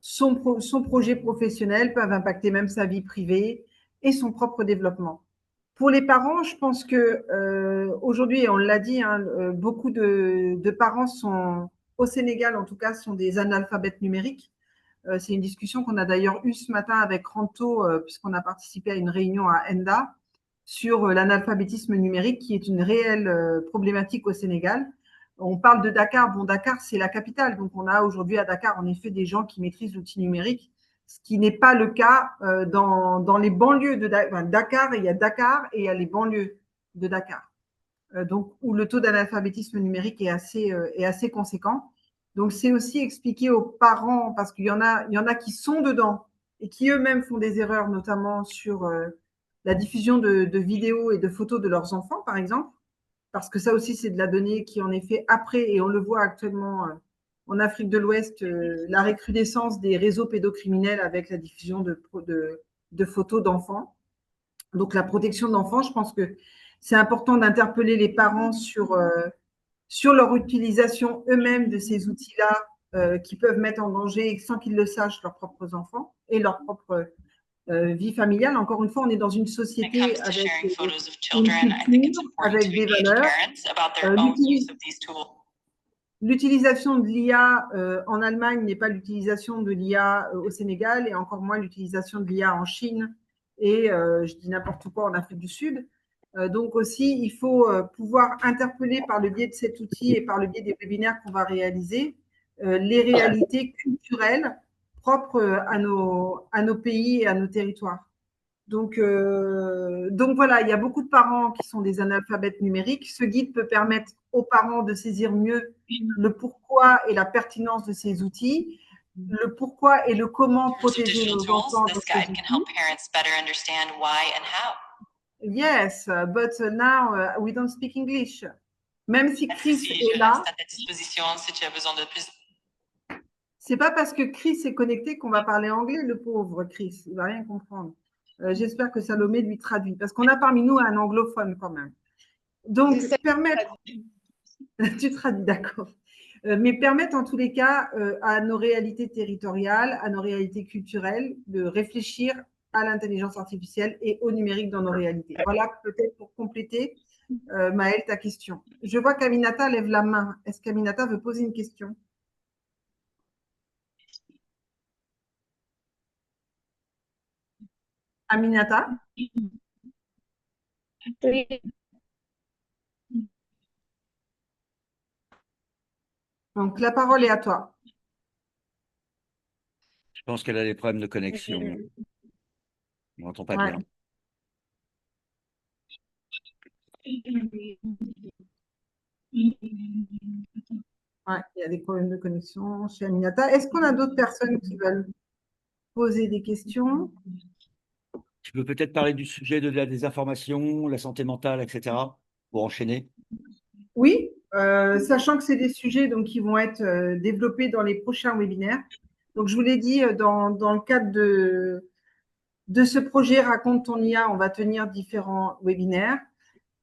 son projet professionnel, peuvent impacter même sa vie privée et son propre développement. Pour les parents, je pense que aujourd'hui, on l'a dit, hein, beaucoup de parents sont, au Sénégal en tout cas, sont des analphabètes numériques. C'est une discussion qu'on a d'ailleurs eue ce matin avec Ranto, puisqu'on a participé à une réunion à Enda sur l'analphabétisme numérique, qui est une réelle problématique au Sénégal. On parle de Dakar. Bon, Dakar, c'est la capitale. Donc, on a aujourd'hui à Dakar, en effet, des gens qui maîtrisent l'outil numérique, ce qui n'est pas le cas dans les banlieues de Dakar. Il y a Dakar et il y a les banlieues de Dakar. Donc, où le taux d'analphabétisme numérique est assez conséquent. Donc, c'est aussi expliquer aux parents, parce qu'il y en a qui sont dedans et qui eux-mêmes font des erreurs, notamment sur la diffusion de vidéos et de photos de leurs enfants, par exemple, parce que ça aussi, c'est de la donnée qui, en effet, après, et on le voit actuellement en Afrique de l'Ouest, la recrudescence des réseaux pédocriminels avec la diffusion de photos d'enfants. Donc, la protection d'enfants, je pense que c'est important d'interpeller les parents sur leur utilisation eux-mêmes de ces outils-là qui peuvent mettre en danger, sans qu'ils le sachent, leurs propres enfants et leur propre vie familiale. Encore une fois, on est dans une société avec une culture, avec des valeurs. L'utilisation de l'IA en Allemagne n'est pas l'utilisation de l'IA au Sénégal et encore moins l'utilisation de l'IA en Chine et je dis n'importe quoi en Afrique du Sud. Donc aussi, il faut pouvoir interpeller par le biais de cet outil et par le biais des webinaires qu'on va réaliser les réalités culturelles propres à nos pays et à nos territoires. Donc voilà, il y a beaucoup de parents qui sont des analphabètes numériques. Ce guide peut permettre aux parents de saisir mieux le pourquoi et la pertinence de ces outils, le pourquoi et le comment protéger nos enfants de ces outils. Yes, but now we don't speak English. Même si Chris est là, c'est pas parce que Chris est connecté qu'on va parler anglais, le pauvre Chris. Il va rien comprendre. J'espère que Salomé lui traduit, parce qu'on a parmi nous un anglophone quand même. Donc, permettre… Tu traduis, d'accord. Mais permettre en tous les cas à nos réalités territoriales, à nos réalités culturelles, de réfléchir à l'intelligence artificielle et au numérique dans nos réalités. Voilà, peut-être pour compléter, Maëlle, ta question. Je vois qu'Aminata lève la main. Est-ce qu'Aminata veut poser une question? Aminata? Oui. Donc, la parole est à toi. Je pense qu'elle a des problèmes de connexion. On n'entend pas bien. Ouais, il y a des problèmes de connexion chez Aminata. Est-ce qu'on a d'autres personnes qui veulent poser des questions? Tu peux peut-être parler du sujet de la désinformation, la santé mentale, etc., pour enchaîner. Oui, sachant que c'est des sujets donc, qui vont être développés dans les prochains webinaires. Donc, je vous l'ai dit, dans le cadre de ce projet Raconte ton IA, on va tenir différents webinaires.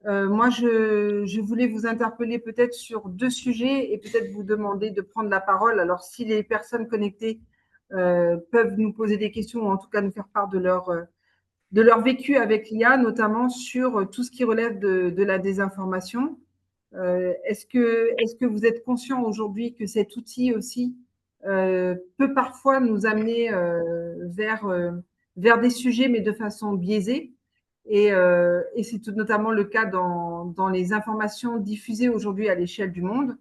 Moi, je voulais vous interpeller peut-être sur 2 sujets et peut-être vous demander de prendre la parole. Alors, si les personnes connectées peuvent nous poser des questions ou en tout cas nous faire part de leur vécu avec l'IA, notamment sur tout ce qui relève de la désinformation. Est-ce que vous êtes conscient aujourd'hui que cet outil aussi peut parfois nous amener vers des sujets, mais de façon biaisée? Et c'est notamment le cas dans les informations diffusées aujourd'hui à l'échelle du monde.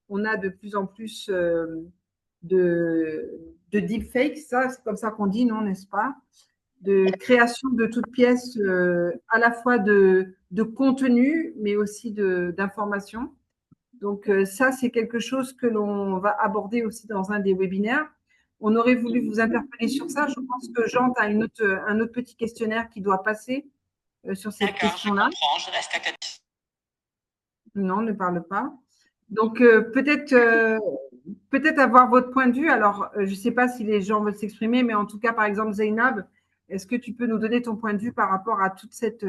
On a de plus en plus de deepfakes, c'est comme ça qu'on dit, non, n'est-ce pas? De création de toutes pièces, à la fois de contenu, mais aussi d'informations. Donc, ça, c'est quelque chose que l'on va aborder aussi dans un des webinaires. On aurait voulu vous interpeller sur ça. Je pense que Jean a un autre petit questionnaire qui doit passer sur cette question-là. Je comprends, je reste à côté. Non, ne parle pas. Donc, peut-être avoir votre point de vue. Alors, je ne sais pas si les gens veulent s'exprimer, mais en tout cas, par exemple, Zainab, est-ce que tu peux nous donner ton point de vue par rapport à toute cette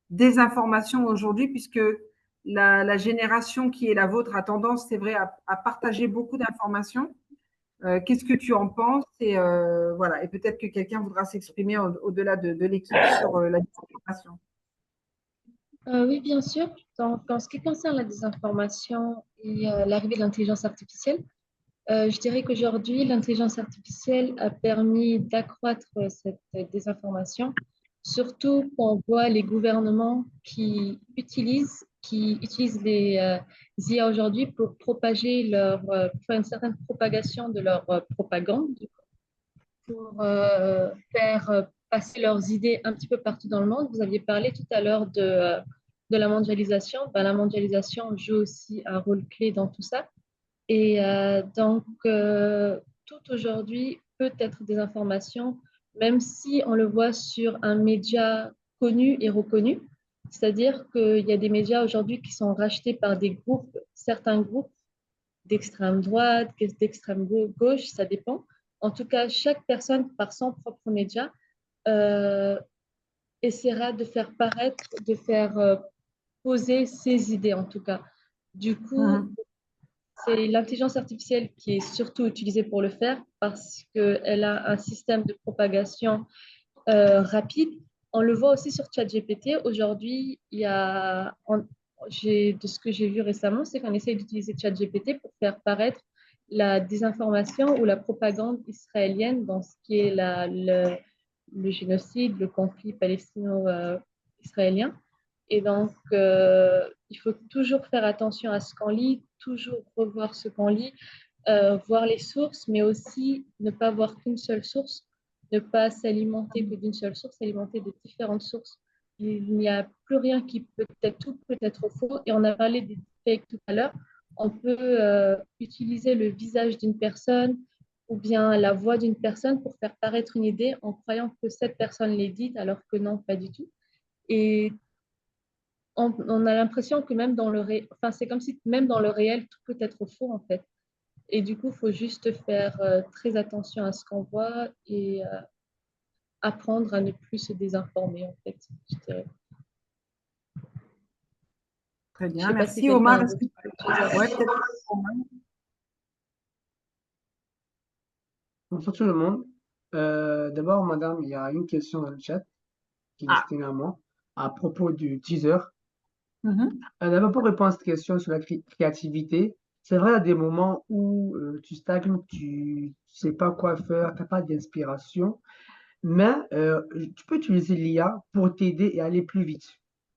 désinformation aujourd'hui, puisque la génération qui est la vôtre a tendance, c'est vrai, à partager beaucoup d'informations. Qu'est-ce que tu en penses? Et voilà. Et peut-être que quelqu'un voudra s'exprimer au-delà de l'équipe sur la désinformation. Oui, bien sûr. Donc, en ce qui concerne la désinformation et l'arrivée de l'intelligence artificielle, je dirais qu'aujourd'hui, l'intelligence artificielle a permis d'accroître cette désinformation, surtout quand on voit les gouvernements qui utilisent les IA aujourd'hui pour propager pour faire une certaine propagation de leur propagande, pour faire passer leurs idées un petit peu partout dans le monde. Vous aviez parlé tout à l'heure de la mondialisation. Ben, la mondialisation joue aussi un rôle clé dans tout ça. Et donc, tout aujourd'hui peut être des informations, même si on le voit sur un média connu et reconnu. C'est-à-dire qu'il y a des médias aujourd'hui qui sont rachetés par des groupes, certains groupes d'extrême droite, d'extrême gauche, ça dépend. En tout cas, chaque personne, par son propre média, euh, essaiera de faire paraître, de faire poser ses idées, en tout cas. Du coup, c'est l'intelligence artificielle qui est surtout utilisée pour le faire parce qu'elle a un système de propagation rapide. On le voit aussi sur ChatGPT. Aujourd'hui, de ce que j'ai vu récemment, c'est qu'on essaye d'utiliser ChatGPT pour faire paraître la désinformation ou la propagande israélienne dans ce qui est le génocide, le conflit palestino-israélien. Et donc, il faut toujours faire attention à ce qu'on lit, toujours revoir ce qu'on lit, voir les sources, mais aussi ne pas voir qu'une seule source, ne pas s'alimenter que d'une seule source, s'alimenter de différentes sources. Il n'y a plus rien qui peut être tout, peut être faux. Et on a parlé des fakes tout à l'heure. On peut utiliser le visage d'une personne ou bien la voix d'une personne pour faire paraître une idée en croyant que cette personne l'ait dite, alors que non, pas du tout. Et on a l'impression que même enfin, c'est comme si même dans le réel, tout peut être faux en fait. Et du coup, il faut juste faire très attention à ce qu'on voit et apprendre à ne plus se désinformer en fait, je dirais. Très Je bien, sais pas si merci quelqu'un Omar. a d'autres choses à Ouais, dire. peut-être Omar. Bonsoir tout le monde. D'abord, madame, il y a une question dans le chat qui est Ah. destinée à moi à propos du teaser. Mhm. D'abord, pour répondre à cette question sur la créativité, c'est vrai, à des moments où tu stagnes, tu sais pas quoi faire, tu n'as pas d'inspiration, mais tu peux utiliser l'IA pour t'aider et aller plus vite.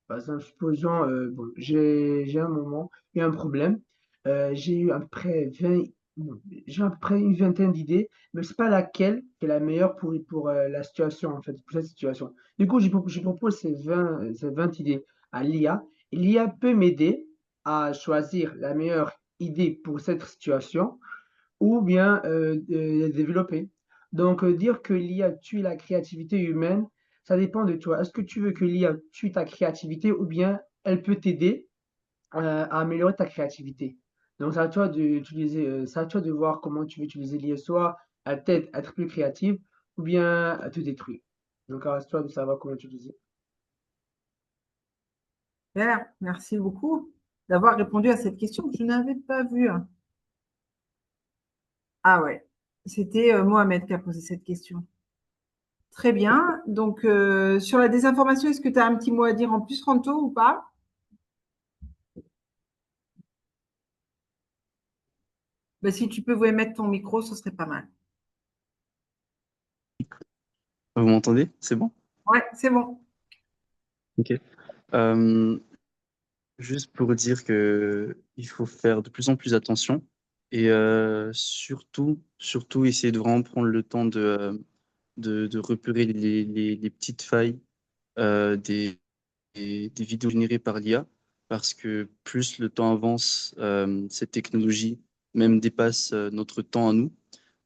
Par exemple, supposons, bon, j'ai un moment, eu un problème, j'ai eu à peu près 20, bon, j'ai à peu près une vingtaine d'idées, mais c'est pas laquelle qui est la meilleure pour la situation, en fait, pour cette situation. Du coup, je propose ces 20 idées à l'IA, et l'IA peut m'aider à choisir la meilleure idée pour cette situation ou bien de développer. Donc, dire que l'IA tue la créativité humaine, ça dépend de toi. Est-ce que tu veux que l'IA tue ta créativité ou bien elle peut t'aider à améliorer ta créativité? Donc, c'est à toi c'est à toi de voir comment tu veux utiliser l'IA, soit à t'aider à être plus créative ou bien à te détruire. Donc, à toi de savoir comment utiliser. Super, merci beaucoup d'avoir répondu à cette question que je n'avais pas vue. Ah ouais, c'était Mohamed qui a posé cette question. Très bien. Donc, sur la désinformation, est-ce que tu as un petit mot à dire en plus, Ranto, ou pas? Ben, si tu peux vous émettre ton micro, ce serait pas mal. Vous m'entendez? C'est bon? Ouais, c'est bon. Ok. Euh, Juste pour dire que il faut faire de plus en plus attention et surtout essayer de vraiment prendre le temps de repérer les petites failles des vidéos générées par l'IA parce que plus le temps avance, cette technologie même dépasse notre temps à nous.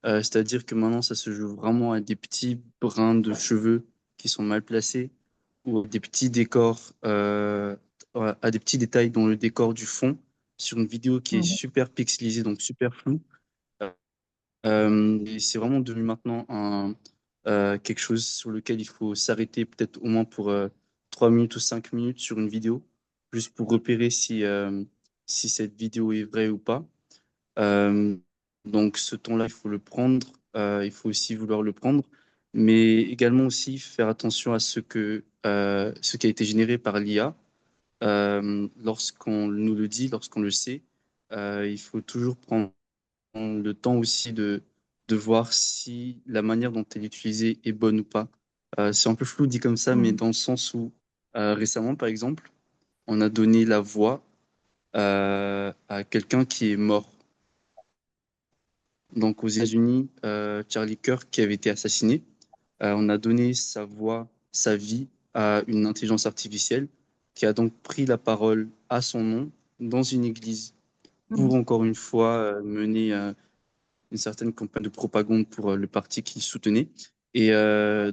C'est-à-dire que maintenant, ça se joue vraiment à des petits brins de cheveux qui sont mal placés ou à des petits décors, à des petits détails dans le décor du fond sur une vidéo qui est Mhm. super pixelisée, donc super floue. Et c'est vraiment devenu maintenant quelque chose sur lequel il faut s'arrêter peut-être au moins pour 3 minutes ou 5 minutes sur une vidéo juste pour repérer si cette vidéo est vraie ou pas. Donc ce temps-là, il faut le prendre, il faut aussi vouloir le prendre, mais également aussi faire attention à ce qui a été généré par l'IA. Lorsqu'on nous le dit, lorsqu'on le sait, il faut toujours prendre le temps aussi de voir si la manière dont elle est utilisée est bonne ou pas. C'est un peu flou dit comme ça, mais dans le sens où récemment, par exemple, on a donné la voix à quelqu'un qui est mort. Donc aux États-Unis, Charlie Kirk qui avait été assassiné, on a donné sa voix, sa vie à une intelligence artificielle qui a donc pris la parole à son nom dans une église pour encore une fois mener une certaine campagne de propagande pour le parti qu'il soutenait. Et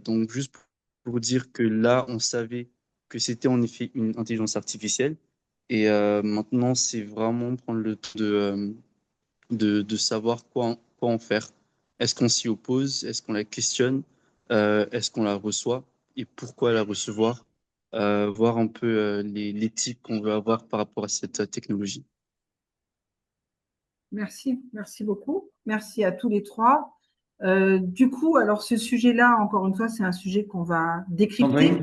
donc juste pour dire que là, on savait que c'était en effet une intelligence artificielle. Et maintenant, c'est vraiment prendre le temps de savoir quoi en faire. Est-ce qu'on s'y oppose? Est-ce qu'on la questionne? Est-ce qu'on la reçoit? Et pourquoi la recevoir? Voir un peu l'éthique qu'on veut avoir par rapport à cette technologie. Merci, merci beaucoup. Merci à tous les trois. Du coup, alors ce sujet-là, encore une fois, c'est un sujet qu'on va décrypter.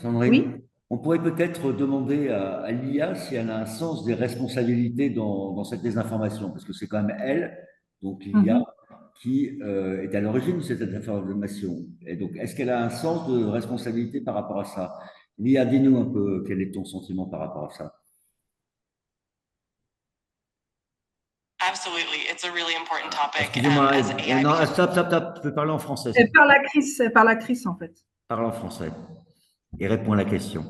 Sandrine, Oui. on pourrait peut-être demander à l'IA si elle a un sens des responsabilités dans cette désinformation, parce que c'est quand même elle, donc l'IA, qui est à l'origine de cette désinformation. Et donc, est-ce qu'elle a un sens de responsabilité par rapport à ça? L'IA, dis-nous un peu quel est ton sentiment par rapport à ça. Absolutely, it's a really important topic. Excusez-moi, As AI non, becomes- stop, tu peux parler en français. Elle parle à Chris, en fait. Parle en français et réponds à la question.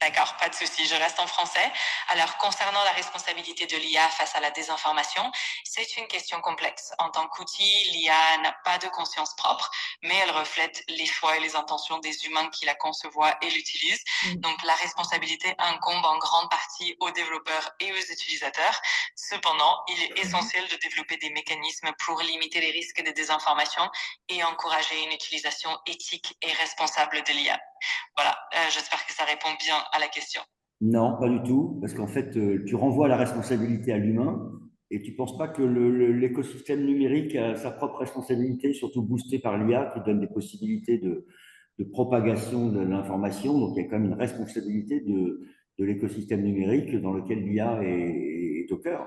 D'accord, pas de souci, je reste en français. Alors, concernant la responsabilité de l'IA face à la désinformation, c'est une question complexe. En tant qu'outil, l'IA n'a pas de conscience propre, mais elle reflète les choix et les intentions des humains qui la conçoivent et l'utilisent. Donc, la responsabilité incombe en grande partie aux développeurs et aux utilisateurs. Cependant, il est essentiel de développer des mécanismes pour limiter les risques de désinformation et encourager une utilisation éthique et responsable de l'IA. Voilà, j'espère que ça répond bien à la question. Non, pas du tout, parce qu'en fait, tu renvoies la responsabilité à l'humain et tu ne penses pas que l'écosystème numérique a sa propre responsabilité, surtout boosté par l'IA, qui donne des possibilités de propagation de l'information. Donc, il y a quand même une responsabilité de l'écosystème numérique dans lequel l'IA est au cœur.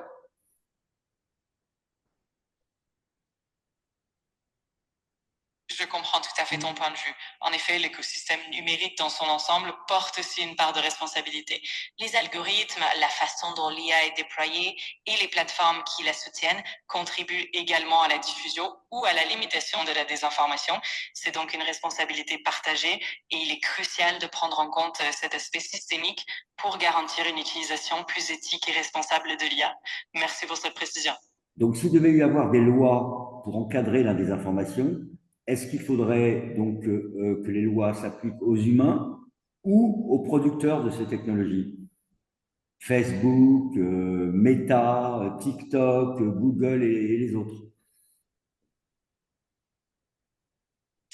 Je comprends tout à fait ton point de vue. En effet, l'écosystème numérique dans son ensemble porte aussi une part de responsabilité. Les algorithmes, la façon dont l'IA est déployée et les plateformes qui la soutiennent contribuent également à la diffusion ou à la limitation de la désinformation. C'est donc une responsabilité partagée et il est crucial de prendre en compte cet aspect systémique pour garantir une utilisation plus éthique et responsable de l'IA. Merci pour cette précision. Donc, s'il devait y avoir des lois pour encadrer la désinformation, est-ce qu'il faudrait donc que les lois s'appliquent aux humains ou aux producteurs de ces technologies? Facebook, Meta, TikTok, Google et les autres.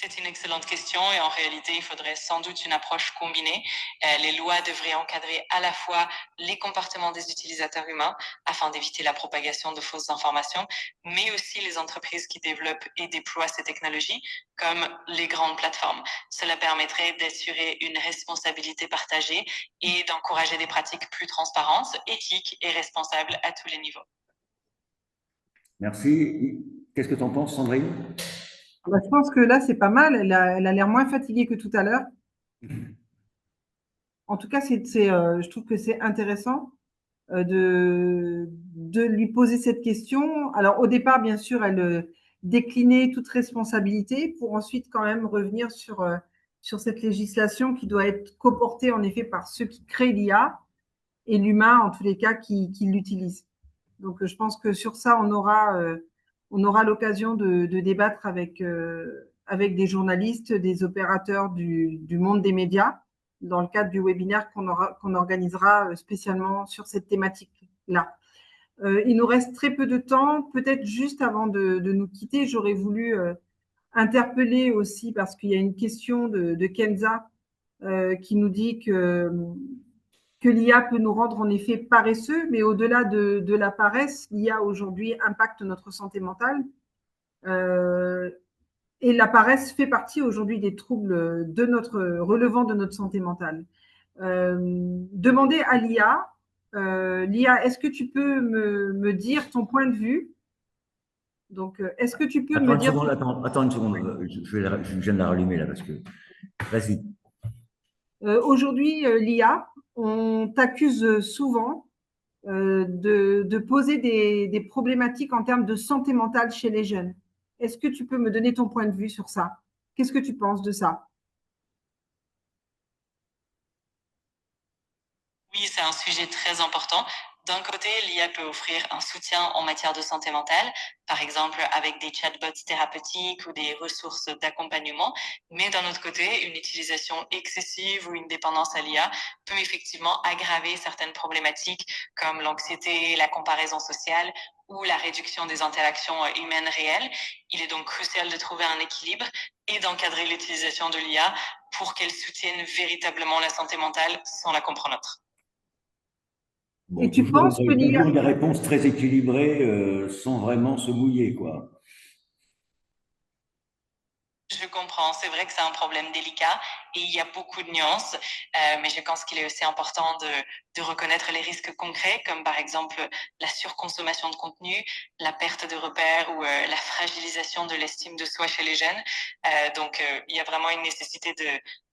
C'est une excellente question et en réalité, il faudrait sans doute une approche combinée. Les lois devraient encadrer à la fois les comportements des utilisateurs humains afin d'éviter la propagation de fausses informations, mais aussi les entreprises qui développent et déploient ces technologies, comme les grandes plateformes. Cela permettrait d'assurer une responsabilité partagée et d'encourager des pratiques plus transparentes, éthiques et responsables à tous les niveaux. Merci. Qu'est-ce que tu en penses, Sandrine? Je pense que là, c'est pas mal. Elle a l'air moins fatiguée que tout à l'heure. En tout cas, je trouve que c'est intéressant de lui poser cette question. Alors, au départ, bien sûr, elle déclinait toute responsabilité pour ensuite quand même revenir sur cette législation qui doit être coportée en effet par ceux qui créent l'IA et l'humain, en tous les cas, qui l'utilise. Donc, je pense que sur ça, on aura l'occasion de débattre avec des journalistes, des opérateurs du monde des médias, dans le cadre du webinaire qu'on organisera spécialement sur cette thématique-là. Il nous reste très peu de temps. Peut-être juste avant de nous quitter, j'aurais voulu interpeller aussi, parce qu'il y a une question de Kenza qui nous dit que l'IA peut nous rendre en effet paresseux, mais au-delà de la paresse, l'IA aujourd'hui impacte notre santé mentale. Et la paresse fait partie aujourd'hui des troubles relevant de notre santé mentale. Demander à l'IA, l'IA, est-ce que tu peux me dire ton point de vue? Donc, est-ce que tu peux Attends me une dire… seconde, attends une seconde. Je viens de la rallumer là parce que. Vas-y. Aujourd'hui, l'IA, on t'accuse souvent de poser des problématiques en termes de santé mentale chez les jeunes. Est-ce que tu peux me donner ton point de vue sur ça? Qu'est-ce que tu penses de ça? Oui, c'est un sujet très important. D'un côté, l'IA peut offrir un soutien en matière de santé mentale, par exemple avec des chatbots thérapeutiques ou des ressources d'accompagnement. Mais d'un autre côté, une utilisation excessive ou une dépendance à l'IA peut effectivement aggraver certaines problématiques comme l'anxiété, la comparaison sociale ou la réduction des interactions humaines réelles. Il est donc crucial de trouver un équilibre et d'encadrer l'utilisation de l'IA pour qu'elle soutienne véritablement la santé mentale sans la compromettre. Bon, Et tu penses que l'IA… toujours des réponses très équilibrées sans vraiment se mouiller, quoi. Je comprends, c'est vrai que c'est un problème délicat et il y a beaucoup de nuances, mais je pense qu'il est aussi important de reconnaître les risques concrets, comme par exemple la surconsommation de contenu, la perte de repères ou la fragilisation de l'estime de soi chez les jeunes. Donc, il y a vraiment une nécessité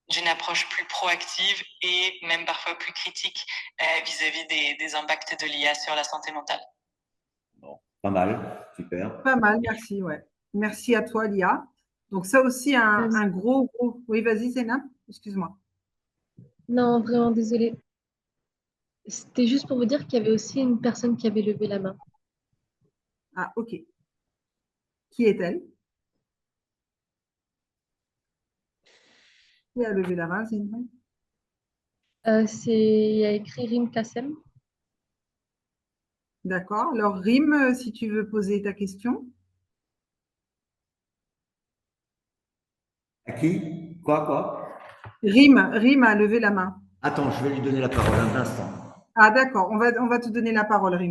d'une approche plus proactive et même parfois plus critique vis-à-vis des impacts de l'IA sur la santé mentale. Bon, pas mal, super. Pas mal, merci, ouais. Merci à toi, Lia. Donc ça aussi, un gros… Oui, vas-y, Zéna, excuse-moi. Non, vraiment désolée. C'était juste pour vous dire qu'il y avait aussi une personne qui avait levé la main. Ah, ok. Qui est-elle? Qui a levé la main, Zéna? Il y a écrit Rim Kassem. D'accord. Alors, Rim, si tu veux poser ta question. À qui? Quoi? Rim a levé la main. Attends, je vais lui donner la parole un instant. Ah, d'accord. On va te donner la parole, Rim.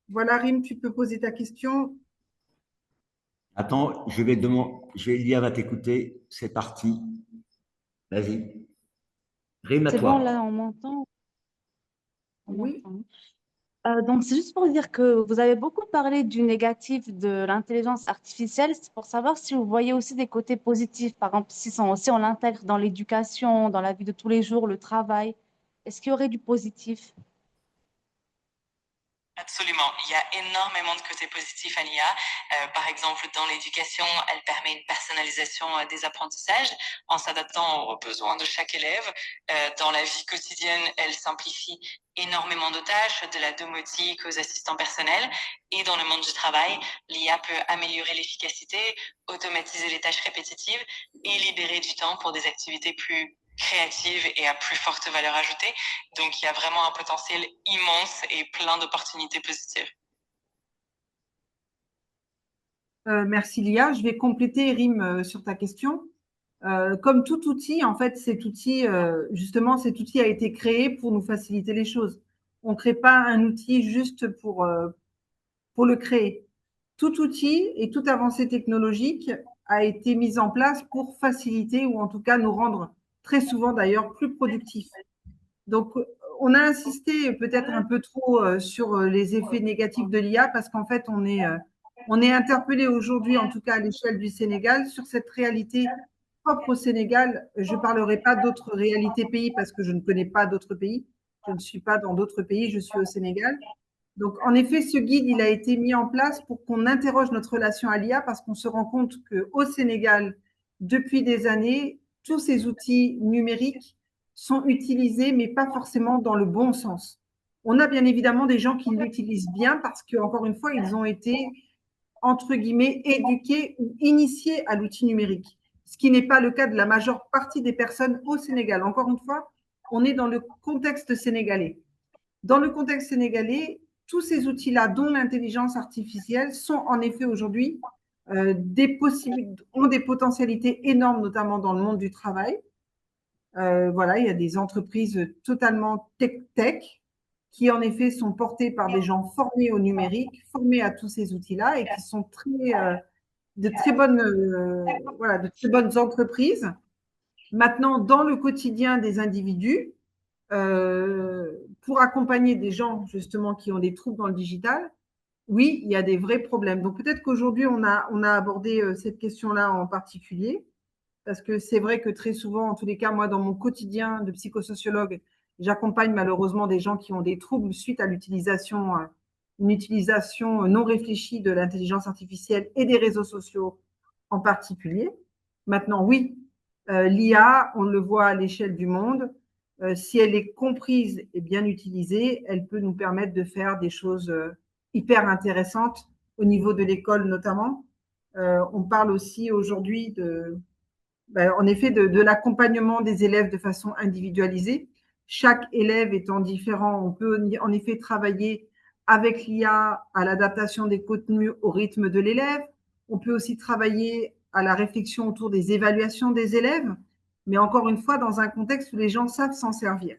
Voilà, Rim, tu peux poser ta question. Attends, Lia va t'écouter. C'est parti. Vas-y. Rime à C'est bon, toi. là, on m'entend? On Oui. m'entend. Donc, c'est juste pour dire que vous avez beaucoup parlé du négatif de l'intelligence artificielle. C'est pour savoir si vous voyez aussi des côtés positifs. Par exemple, si on l'intègre dans l'éducation, dans la vie de tous les jours, le travail, est-ce qu'il y aurait du positif? Absolument. Il y a énormément de côtés positifs à l'IA. Par exemple, dans l'éducation, elle permet une personnalisation des apprentissages en s'adaptant aux besoins de chaque élève. Dans la vie quotidienne, elle simplifie énormément de tâches, de la domotique aux assistants personnels. Et dans le monde du travail, l'IA peut améliorer l'efficacité, automatiser les tâches répétitives et libérer du temps pour des activités plus créative et à plus forte valeur ajoutée. Donc, il y a vraiment un potentiel immense et plein d'opportunités positives. Merci, Lia. Je vais compléter, Rim, sur ta question. Comme tout outil, en fait, justement, cet outil a été créé pour nous faciliter les choses. On ne crée pas un outil juste pour le créer. Tout outil et toute avancée technologique a été mise en place pour faciliter ou en tout cas nous rendre très souvent d'ailleurs plus productifs. Donc, on a insisté peut-être un peu trop sur les effets négatifs de l'IA parce qu'en fait, on est interpellé aujourd'hui, en tout cas à l'échelle du Sénégal, sur cette réalité propre au Sénégal. Je ne parlerai pas d'autres réalités pays parce que je ne connais pas d'autres pays. Je ne suis pas dans d'autres pays, je suis au Sénégal. Donc, en effet, ce guide, il a été mis en place pour qu'on interroge notre relation à l'IA parce qu'on se rend compte qu'au Sénégal, depuis des années, tous ces outils numériques sont utilisés, mais pas forcément dans le bon sens. On a bien évidemment des gens qui l'utilisent bien parce qu'encore une fois, ils ont été, entre guillemets, éduqués ou initiés à l'outil numérique, ce qui n'est pas le cas de la majeure partie des personnes au Sénégal. Encore une fois, on est dans le contexte sénégalais. Dans le contexte sénégalais, tous ces outils-là, dont l'intelligence artificielle, sont en effet aujourd'hui ont des potentialités énormes, notamment dans le monde du travail. Voilà, il y a des entreprises totalement tech qui en effet sont portées par des gens formés au numérique, formés à tous ces outils-là et qui sont de très bonnes entreprises. Maintenant, dans le quotidien des individus, pour accompagner des gens justement qui ont des troubles dans le digital, oui, il y a des vrais problèmes. Donc peut-être qu'aujourd'hui, on a abordé cette question-là en particulier, parce que c'est vrai que très souvent, en tous les cas, moi, dans mon quotidien de psychosociologue, j'accompagne malheureusement des gens qui ont des troubles suite à une utilisation non réfléchie de l'intelligence artificielle et des réseaux sociaux en particulier. Maintenant, oui, l'IA, on le voit à l'échelle du monde, si elle est comprise et bien utilisée, elle peut nous permettre de faire des choses hyper intéressantes au niveau de l'école notamment. On parle aussi aujourd'hui en effet de l'accompagnement des élèves de façon individualisée. Chaque élève étant différent, on peut en effet travailler avec l'IA à l'adaptation des contenus au rythme de l'élève. On peut aussi travailler à la réflexion autour des évaluations des élèves, mais encore une fois, dans un contexte où les gens savent s'en servir.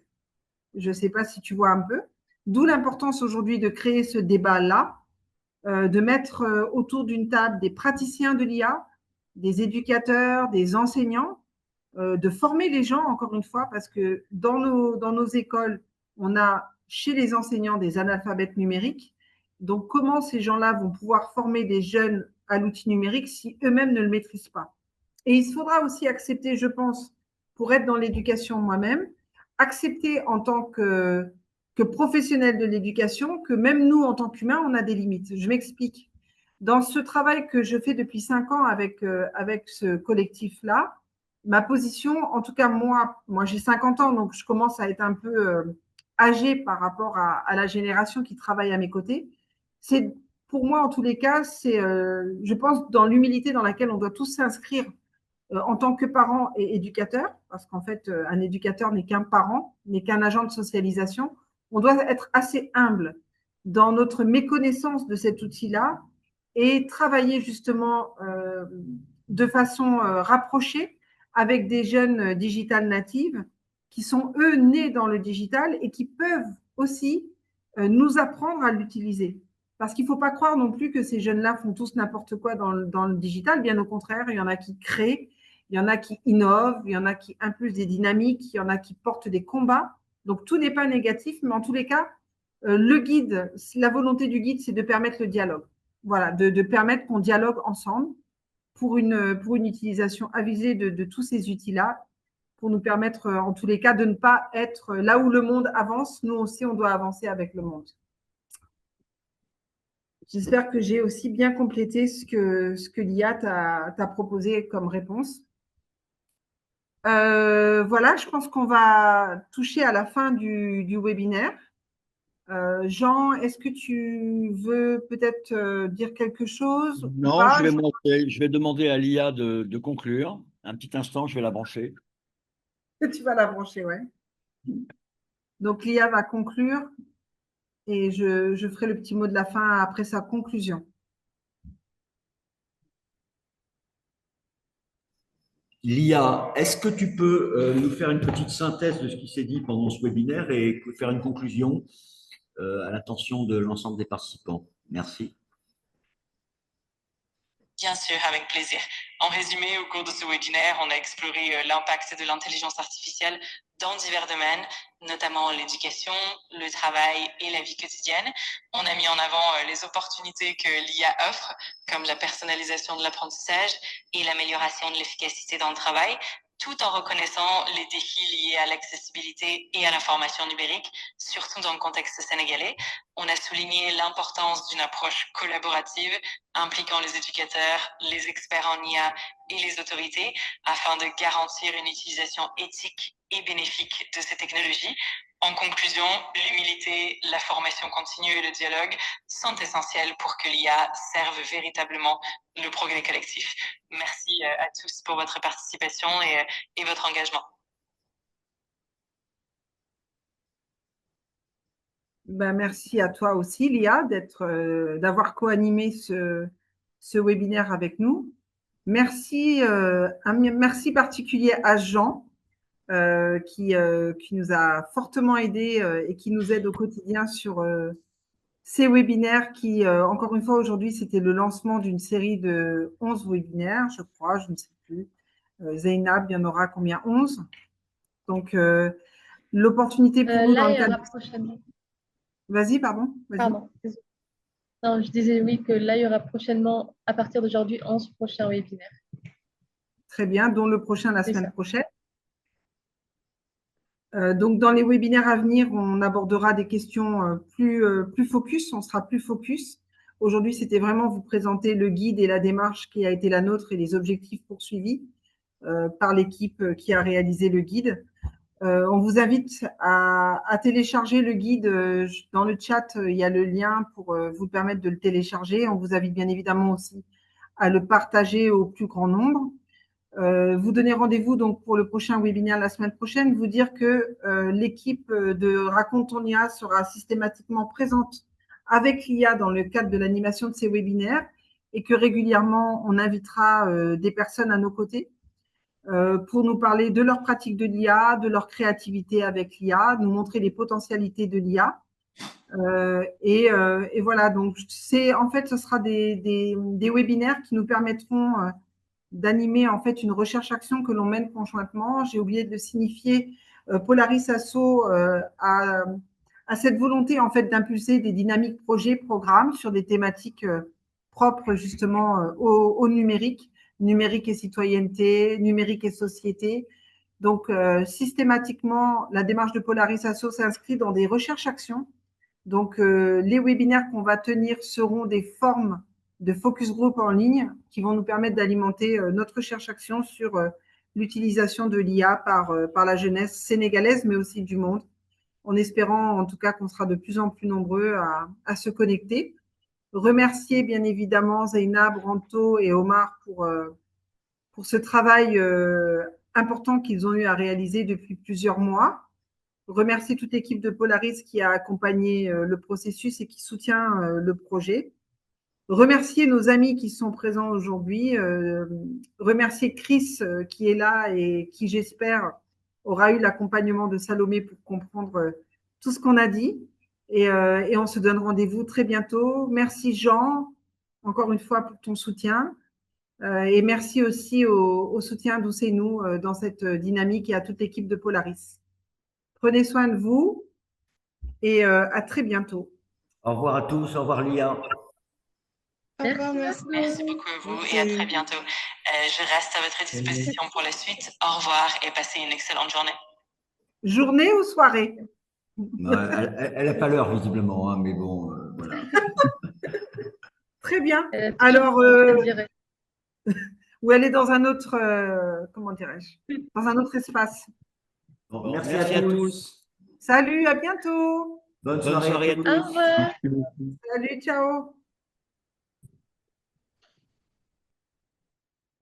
Je ne sais pas si tu vois un peu. D'où l'importance aujourd'hui de créer ce débat-là, de mettre autour d'une table des praticiens de l'IA, des éducateurs, des enseignants, de former les gens, encore une fois, parce que dans nos écoles, on a chez les enseignants des analphabètes numériques. Donc, comment ces gens-là vont pouvoir former des jeunes à l'outil numérique si eux-mêmes ne le maîtrisent pas? Et il faudra aussi accepter, je pense, pour être dans l'éducation moi-même, accepter en tant que professionnel de l'éducation que même nous, en tant qu'humains, on a des limites. Je m'explique. Dans ce travail que je fais depuis 5 ans avec ce collectif-là, ma position, en tout cas moi j'ai 50 ans, donc je commence à être un peu âgée par rapport à la génération qui travaille à mes côtés. C'est pour moi, en tous les cas, c'est, je pense, dans l'humilité dans laquelle on doit tous s'inscrire en tant que parents et éducateurs, parce qu'en fait, un éducateur n'est qu'un parent, n'est qu'un agent de socialisation. On doit être assez humble dans notre méconnaissance de cet outil-là et travailler justement de façon rapprochée avec des jeunes digital natives qui sont, eux, nés dans le digital et qui peuvent aussi nous apprendre à l'utiliser. Parce qu'il ne faut pas croire non plus que ces jeunes-là font tous n'importe quoi dans le digital. Bien au contraire, il y en a qui créent, il y en a qui innovent, il y en a qui impulsent des dynamiques, il y en a qui portent des combats. Donc, tout n'est pas négatif, mais en tous les cas, le guide, la volonté du guide, c'est de permettre le dialogue. Voilà, de permettre qu'on dialogue ensemble pour une utilisation avisée de tous ces outils-là, pour nous permettre, en tous les cas, de ne pas être là où le monde avance. Nous aussi, on doit avancer avec le monde. J'espère que j'ai aussi bien complété ce que l'IA t'a proposé comme réponse. Voilà, je pense qu'on va toucher à la fin du webinaire. Jean, est-ce que tu veux peut-être dire quelque chose ou Non, pas? je vais demander à l'IA de conclure. Un petit instant, je vais la brancher. Tu vas la brancher, ouais. Donc, l'IA va conclure et je ferai le petit mot de la fin après sa conclusion. Lia, est-ce que tu peux nous faire une petite synthèse de ce qui s'est dit pendant ce webinaire et faire une conclusion à l'attention de l'ensemble des participants? Merci. Bien sûr, avec plaisir. En résumé, au cours de ce webinaire, on a exploré l'impact de l'intelligence artificielle dans divers domaines, notamment l'éducation, le travail et la vie quotidienne. On a mis en avant les opportunités que l'IA offre, comme la personnalisation de l'apprentissage et l'amélioration de l'efficacité dans le travail, tout en reconnaissant les défis liés à l'accessibilité et à l'information numérique, surtout dans le contexte sénégalais. On a souligné l'importance d'une approche collaborative impliquant les éducateurs, les experts en IA et les autorités afin de garantir une utilisation éthique et bénéfique de ces technologies. En conclusion, l'humilité, la formation continue et le dialogue sont essentiels pour que l'IA serve véritablement le progrès collectif. Merci à tous pour votre participation et votre engagement. Ben, merci à toi aussi, Lia, d'avoir co-animé ce webinaire avec nous. Merci, un merci particulier à Jean, qui nous a fortement aidés et qui nous aide au quotidien sur ces webinaires qui, encore une fois, aujourd'hui, c'était le lancement d'une série de 11 webinaires, je crois, je ne sais plus. Zeynab, il y en aura combien? 11. Donc, l'opportunité pour nous Là, dans le il y aura cadre… prochainement. Vas-y, pardon. Vas-y. Pardon. Désolée. Non, je disais oui que là, il y aura prochainement, à partir d'aujourd'hui, 11 prochains webinaires. Très bien, dont le prochain la C'est semaine ça. prochaine. Donc, dans les webinaires à venir, on abordera des questions plus focus, on sera plus focus. Aujourd'hui, c'était vraiment vous présenter le guide et la démarche qui a été la nôtre et les objectifs poursuivis par l'équipe qui a réalisé le guide. On vous invite à télécharger le guide. Dans le chat, il y a le lien pour vous permettre de le télécharger. On vous invite bien évidemment aussi à le partager au plus grand nombre. Vous donner rendez-vous donc pour le prochain webinaire la semaine prochaine, vous dire que l'équipe de Raconte ton IA sera systématiquement présente avec l'IA dans le cadre de l'animation de ces webinaires et que régulièrement, on invitera des personnes à nos côtés pour nous parler de leur pratique de l'IA, de leur créativité avec l'IA, nous montrer les potentialités de l'IA. Et voilà, donc en fait, ce sera des webinaires qui nous permettront d'animer en fait une recherche-action que l'on mène conjointement. J'ai oublié de le signifier. Polaris Asso a cette volonté en fait d'impulser des dynamiques projets, programmes sur des thématiques propres justement au numérique, numérique et citoyenneté, numérique et société. Donc systématiquement, la démarche de Polaris Asso s'inscrit dans des recherches-actions. Donc les webinaires qu'on va tenir seront des formes de focus group en ligne qui vont nous permettre d'alimenter notre recherche-action sur l'utilisation de l'IA par la jeunesse sénégalaise, mais aussi du monde, en espérant en tout cas qu'on sera de plus en plus nombreux à se connecter. Remercier bien évidemment Zeynab, Ranto et Omar pour ce travail important qu'ils ont eu à réaliser depuis plusieurs mois. Remercier toute l'équipe de Polaris qui a accompagné le processus et qui soutient le projet. Remercier nos amis qui sont présents aujourd'hui. Remercier Chris qui est là et qui, j'espère, aura eu l'accompagnement de Salomé pour comprendre tout ce qu'on a dit. Et on se donne rendez-vous très bientôt. Merci Jean, encore une fois, pour ton soutien. Et merci aussi au soutien d'Ousseynou dans cette dynamique et à toute l'équipe de Polaris. Prenez soin de vous et à très bientôt. Au revoir à tous, au revoir Lia. Merci beaucoup à vous et à très bientôt. Je reste à votre disposition pour la suite. Au revoir et passez une excellente journée. Journée ou soirée? Elle n'a pas l'heure visiblement, hein, mais bon, voilà. Très bien. Alors, ou elle est dans un autre, comment dirais-je, dans un autre espace. Bon, merci à tous. Salut, à bientôt. Bonne soirée à tous. Au revoir. Salut, ciao.